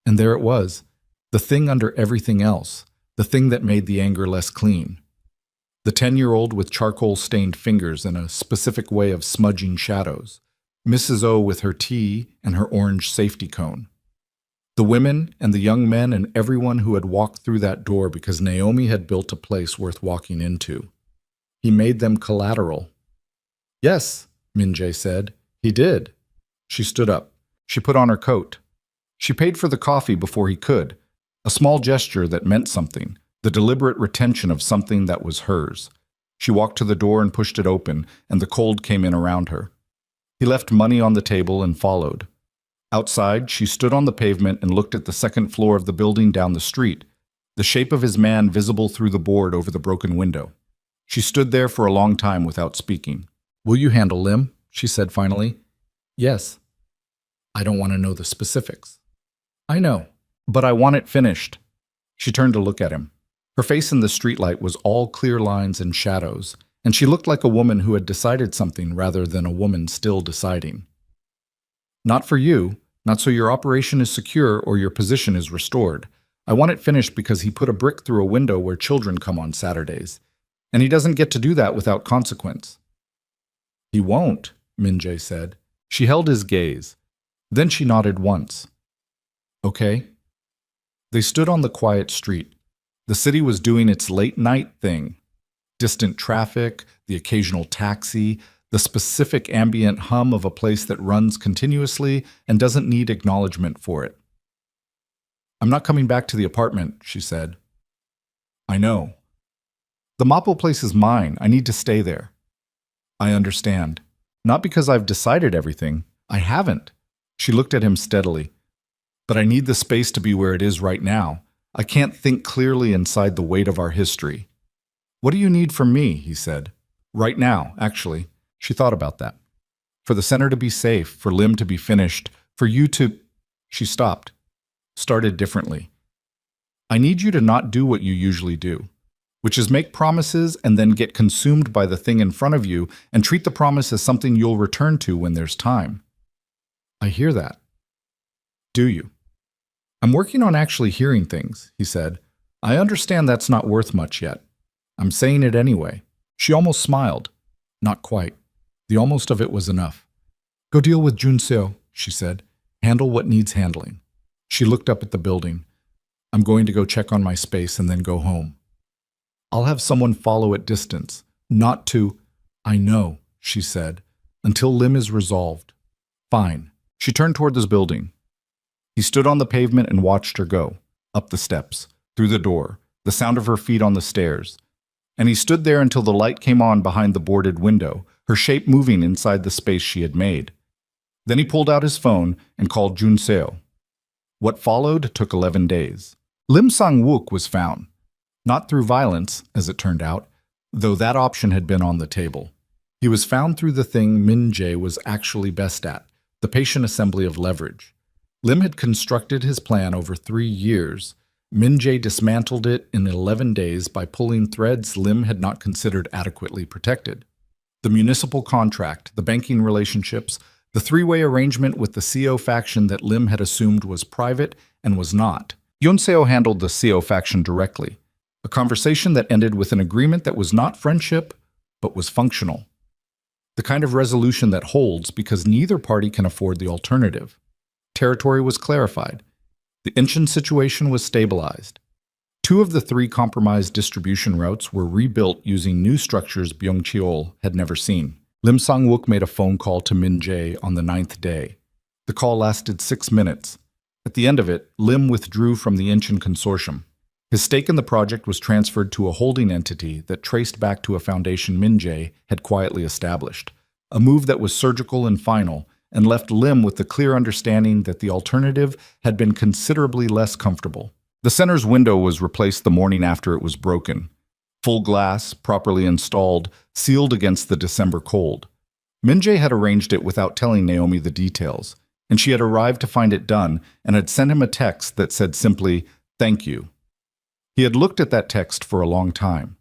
And there it was, the thing under everything else, the thing that made the anger less clean. The 10-year-old with charcoal-stained fingers and a specific way of smudging shadows. Mrs. O with her tea and her orange safety cone. The women and the young men and everyone who had walked through that door because Naomi had built a place worth walking into. He made them collateral. Yes, Min-jae said. He did. She stood up. She put on her coat. She paid for the coffee before he could, a small gesture that meant something, the deliberate retention of something that was hers. She walked to the door and pushed it open, and the cold came in around her. He left money on the table and followed. Outside, she stood on the pavement and looked at the second floor of the building down the street, the shape of his man visible through the board over the broken window. She stood there for a long time without speaking. "Will you handle Lim?" she said finally. "Yes." "I don't want to know the specifics." "I know, but I want it finished." She turned to look at him. Her face in the streetlight was all clear lines and shadows, and she looked like a woman who had decided something rather than a woman still deciding. "Not for you, not so your operation is secure or your position is restored. I want it finished because he put a brick through a window where children come on Saturdays, and he doesn't get to do that without consequence." "He won't," Min-jae said. She held his gaze. Then she nodded once. "Okay." They stood on the quiet street. The city was doing its late-night thing. Distant traffic, the occasional taxi, the specific ambient hum of a place that runs continuously and doesn't need acknowledgement for it. "I'm not coming back to the apartment," she said. "I know. The Mapo place is mine. I need to stay there." "I understand. Not because I've decided everything. I haven't." She looked at him steadily. "But I need the space to be where it is right now. I can't think clearly inside the weight of our history." "What do you need from me?" he said. "Right now, actually." She thought about that. "For the center to be safe, for Lim to be finished, for you to—" She stopped, started differently. "I need you to not do what you usually do, which is make promises and then get consumed by the thing in front of you and treat the promise as something you'll return to when there's time." "I hear that." "Do you?" "I'm working on actually hearing things," he said. "I understand that's not worth much yet. I'm saying it anyway." She almost smiled. Not quite. The almost of it was enough. "Go deal with Junseo," she said. "Handle what needs handling." She looked up at the building. "I'm going to go check on my space and then go home. I'll have someone follow at distance. Not to—" "I know," she said, "until Lim is resolved." "Fine." She turned toward this building. He stood on the pavement and watched her go, up the steps, through the door, the sound of her feet on the stairs. And he stood there until the light came on behind the boarded window, her shape moving inside the space she had made. Then he pulled out his phone and called Junseo. What followed took 11 days. Lim Sang-wook was found. Not through violence, as it turned out, though that option had been on the table. He was found through the thing Min-jae was actually best at, the patient assembly of leverage. Lim had constructed his plan over 3 years. Min-jae dismantled it in 11 days by pulling threads Lim had not considered adequately protected. The municipal contract, the banking relationships, the three-way arrangement with the CO faction that Lim had assumed was private and was not. Junseo handled the CO faction directly, a conversation that ended with an agreement that was not friendship, but was functional. The kind of resolution that holds because neither party can afford the alternative. Territory was clarified. The Incheon situation was stabilized. 2 of the 3 compromised distribution routes were rebuilt using new structures Byung-cheol had never seen. Lim Sang-wook made a phone call to Min-jae on the 9th day. The call lasted 6 minutes. At the end of it, Lim withdrew from the Incheon consortium. His stake in the project was transferred to a holding entity that traced back to a foundation Min-jae had quietly established, a move that was surgical and final, and left Lim with the clear understanding that the alternative had been considerably less comfortable. The center's window was replaced the morning after it was broken. Full glass, properly installed, sealed against the December cold. Min-jae had arranged it without telling Naomi the details, and she had arrived to find it done and had sent him a text that said simply, "Thank you." He had looked at that text for a long time.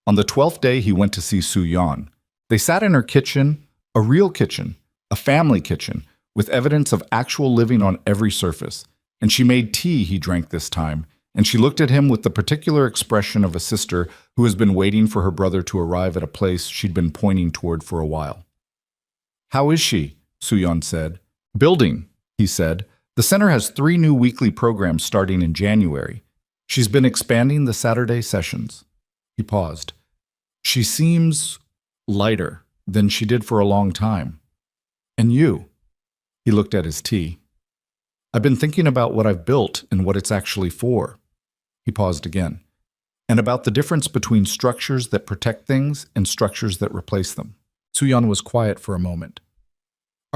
On the 12th day, he went to see Soo-yeon. They sat in her kitchen, a real kitchen, a family kitchen, with evidence of actual living on every surface. And she made tea he drank this time, and she looked at him with the particular expression of a sister who has been waiting for her brother to arrive at a place she'd been pointing toward for a while. "How is she?" Soo-yeon said. "Building," he said. "The center has 3 new weekly programs starting in January. She's been expanding the Saturday sessions." He paused. "She seems lighter than she did for a long time. And you?" He looked at his tea. "I've been thinking about what I've built and what it's actually for." He paused again. "And about the difference between structures that protect things and structures that replace them." Soo-yeon was quiet for a moment.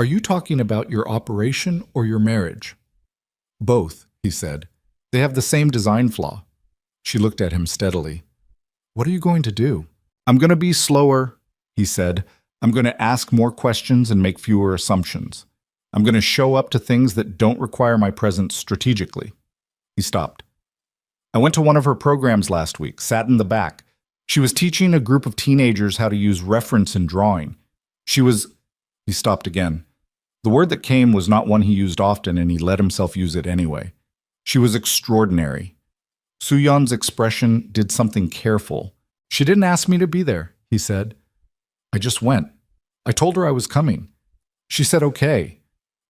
Are you talking about your operation or your marriage? Both, he said. They have the same design flaw. She looked at him steadily. What are you going to do? I'm going to be slower, he said. I'm going to ask more questions and make fewer assumptions. I'm going to show up to things that don't require my presence strategically. He stopped. I went to one of her programs last week, sat in the back. She was teaching a group of teenagers how to use reference in drawing. He stopped again. The word that came was not one he used often, and he let himself use it anyway. She was extraordinary. Soo-yeon's expression did something careful. She didn't ask me to be there, he said. I just went. I told her I was coming. She said okay.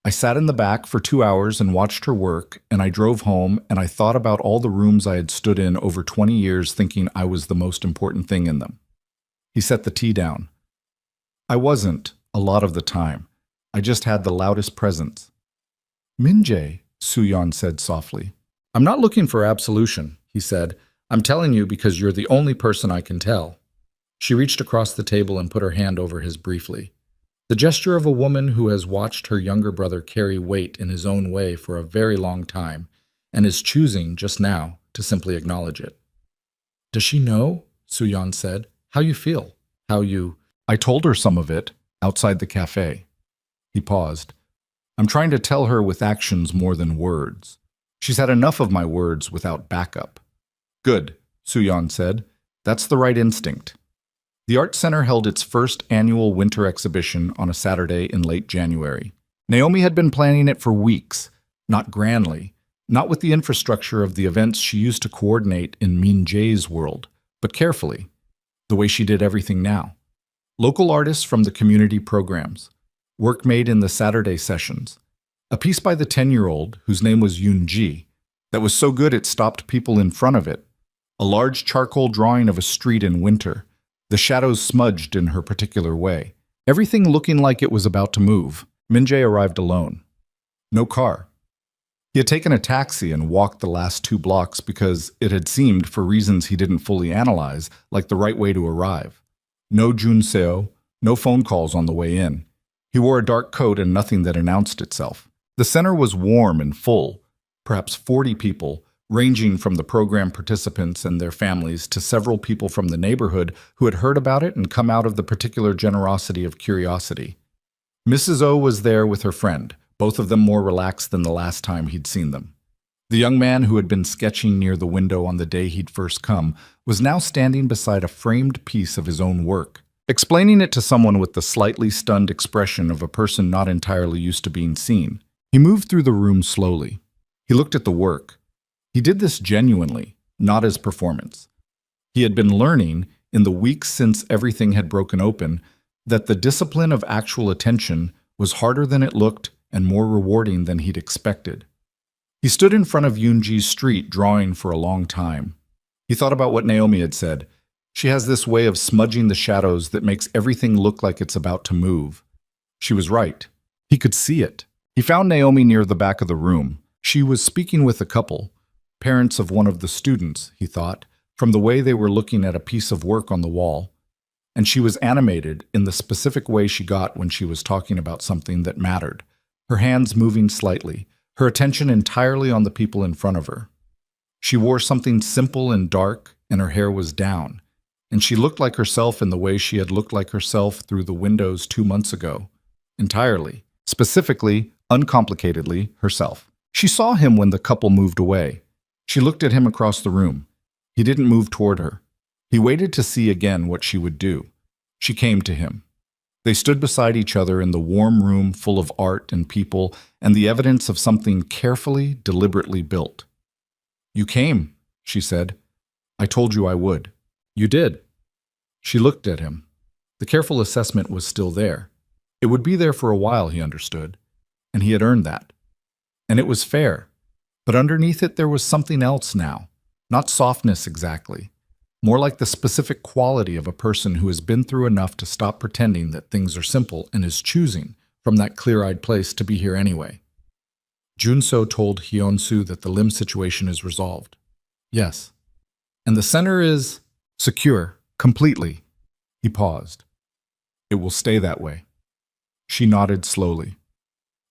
I sat in the back for 2 hours and watched her work, and I drove home and I thought about all the rooms I had stood in over 20 years thinking I was the most important thing in them. He set the tea down. I wasn't, a lot of the time. I just had the loudest presence. Min-jae, Soo-yeon said softly. I'm not looking for absolution, he said. I'm telling you because you're the only person I can tell. She reached across the table and put her hand over his briefly. The gesture of a woman who has watched her younger brother carry weight in his own way for a very long time and is choosing, just now, to simply acknowledge it. Does she know, Soo-yeon said, how you feel? I told her some of it, outside the cafe. He paused. I'm trying to tell her with actions more than words. She's had enough of my words without backup. Good, Soo-yeon said. That's the right instinct. The Art Center held its first annual winter exhibition on a Saturday in late January. Naomi had been planning it for weeks, not grandly, not with the infrastructure of the events she used to coordinate in Min-jae's world, but carefully, the way she did everything now. Local artists from the community programs, work made in the Saturday sessions, a piece by the 10-year-old, whose name was Yoon-ji, that was so good it stopped people in front of it, a large charcoal drawing of a street in winter, the shadows smudged in her particular way, everything looking like it was about to move. Min-jae arrived alone. No car. He had taken a taxi and walked the last 2 blocks because it had seemed, for reasons he didn't fully analyze, like the right way to arrive. No Junseo, no phone calls on the way in. He wore a dark coat and nothing that announced itself. The center was warm and full, perhaps 40 people, ranging from the program participants and their families to several people from the neighborhood who had heard about it and come out of the particular generosity of curiosity. Mrs. O was there with her friend, both of them more relaxed than the last time he'd seen them. The young man who had been sketching near the window on the day he'd first come was now standing beside a framed piece of his own work, explaining it to someone with the slightly stunned expression of a person not entirely used to being seen. He moved through the room slowly. He looked at the work. He did this genuinely, not as performance. He had been learning, in the weeks since everything had broken open, that the discipline of actual attention was harder than it looked and more rewarding than he'd expected. He stood in front of Yoonji's street drawing for a long time. He thought about what Naomi had said. She has this way of smudging the shadows that makes everything look like it's about to move. She was right. He could see it. He found Naomi near the back of the room. She was speaking with a couple, parents of one of the students, he thought, from the way they were looking at a piece of work on the wall. And she was animated in the specific way she got when she was talking about something that mattered, her hands moving slightly, her attention entirely on the people in front of her. She wore something simple and dark, and her hair was down, and she looked like herself in the way she had looked like herself through the windows 2 months ago. Entirely, specifically, uncomplicatedly, herself. She saw him when the couple moved away. She looked at him across the room. He didn't move toward her. He waited to see again what she would do. She came to him. They stood beside each other in the warm room full of art and people and the evidence of something carefully, deliberately built. You came, she said. I told you I would. You did. She looked at him. The careful assessment was still there. It would be there for a while, he understood, and he had earned that. And it was fair. But underneath it there was something else now, not softness exactly, more like the specific quality of a person who has been through enough to stop pretending that things are simple and is choosing, from that clear-eyed place, to be here anyway. Junso told Hyun-soo that the limb situation is resolved. Yes. And the center is secure, completely. He paused. It will stay that way. She nodded slowly.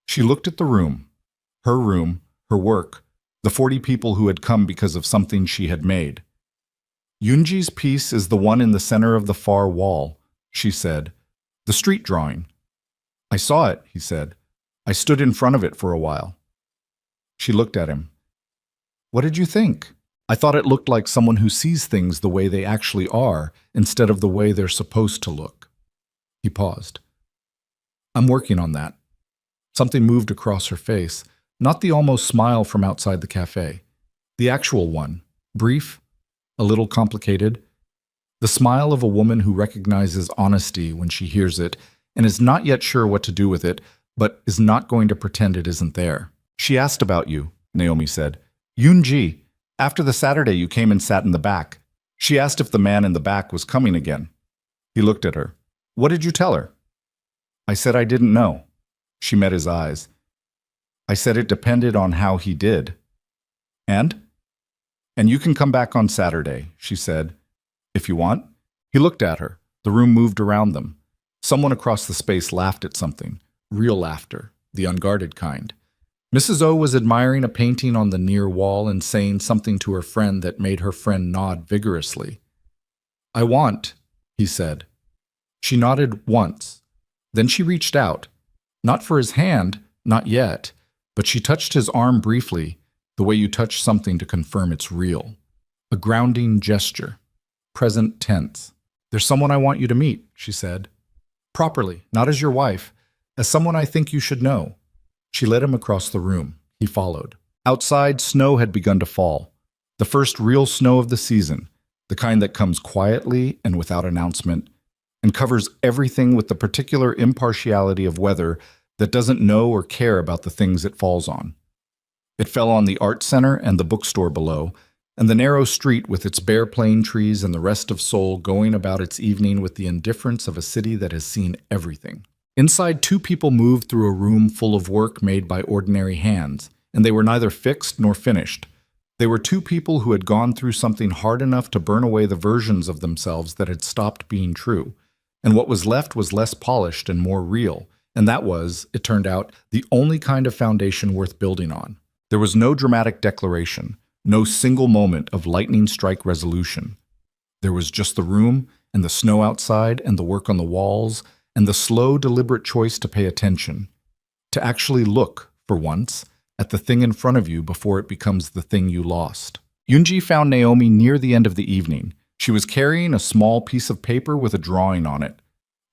She looked at the room, her work, the 40 people who had come because of something she had made. Yoonji's piece is the one in the center of the far wall, she said. The street drawing. I saw it, he said. I stood in front of it for a while. She looked at him. What did you think? I thought it looked like someone who sees things the way they actually are instead of the way they're supposed to look. He paused. I'm working on that. Something moved across her face, not the almost smile from outside the cafe. The actual one, brief, a little complicated. The smile of a woman who recognizes honesty when she hears it and is not yet sure what to do with it, but is not going to pretend it isn't there. She asked about you, Naomi said. Yoonji, after the Saturday you came and sat in the back. She asked if the man in the back was coming again. He looked at her. What did you tell her? I said I didn't know. She met his eyes. I said it depended on how he did. And? And you can come back on Saturday, she said. If you want. He looked at her. The room moved around them. Someone across the space laughed at something. Real laughter, the unguarded kind. Mrs. O was admiring a painting on the near wall and saying something to her friend that made her friend nod vigorously. I want, he said. She nodded once. Then she reached out. Not for his hand, not yet, but she touched his arm briefly, the way you touch something to confirm it's real. A grounding gesture. Present tense. There's someone I want you to meet, she said. Properly, not as your wife, as someone I think you should know. She led him across the room. He followed. Outside, snow had begun to fall. The first real snow of the season, the kind that comes quietly and without announcement, and covers everything with the particular impartiality of weather that doesn't know or care about the things it falls on. It fell on the art center and the bookstore below, and the narrow street with its bare plane trees and the rest of Seoul going about its evening with the indifference of a city that has seen everything. Inside, two people moved through a room full of work made by ordinary hands, and they were neither fixed nor finished. They were two people who had gone through something hard enough to burn away the versions of themselves that had stopped being true, and what was left was less polished and more real, and that was, it turned out, the only kind of foundation worth building on. There was no dramatic declaration, no single moment of lightning strike resolution. There was just the room, and the snow outside, and the work on the walls, and the slow, deliberate choice to pay attention, to actually look, for once, at the thing in front of you before it becomes the thing you lost. Yoonji found Naomi near the end of the evening. She was carrying a small piece of paper with a drawing on it.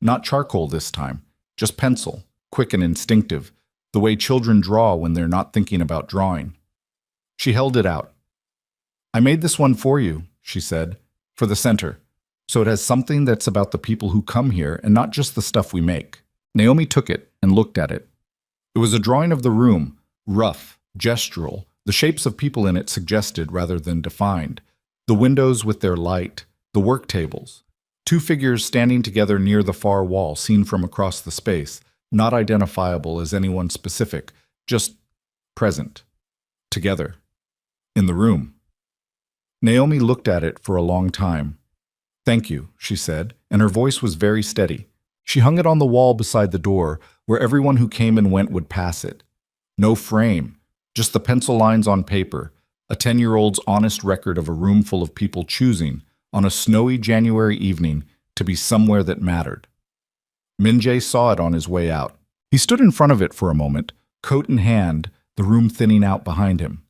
Not charcoal this time, just pencil, quick and instinctive, the way children draw when they're not thinking about drawing. She held it out. I made this one for you, she said, for the center, so it has something that's about the people who come here and not just the stuff we make. Naomi took it and looked at it. It was a drawing of the room, rough, gestural, the shapes of people in it suggested rather than defined, the windows with their light, the work tables, two figures standing together near the far wall seen from across the space, not identifiable as anyone specific, just present, together, in the room. Naomi looked at it for a long time. Thank you, she said, and her voice was very steady. She hung it on the wall beside the door, where everyone who came and went would pass it. No frame, just the pencil lines on paper, a 10-year-old's honest record of a room full of people choosing, on a snowy January evening, to be somewhere that mattered. Min-jae saw it on his way out. He stood in front of it for a moment, coat in hand, the room thinning out behind him.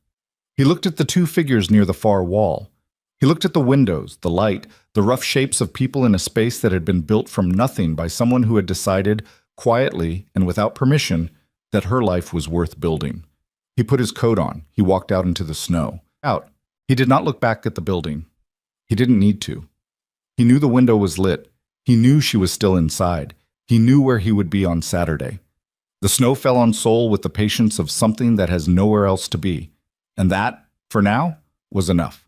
He looked at the two figures near the far wall. He looked at the windows, the light, the rough shapes of people in a space that had been built from nothing by someone who had decided, quietly and without permission, that her life was worth building. He put his coat on. He walked out into the snow. Out. He did not look back at the building. He didn't need to. He knew the window was lit. He knew she was still inside. He knew where he would be on Saturday. The snow fell on Seoul with the patience of something that has nowhere else to be. And that, for now, was enough.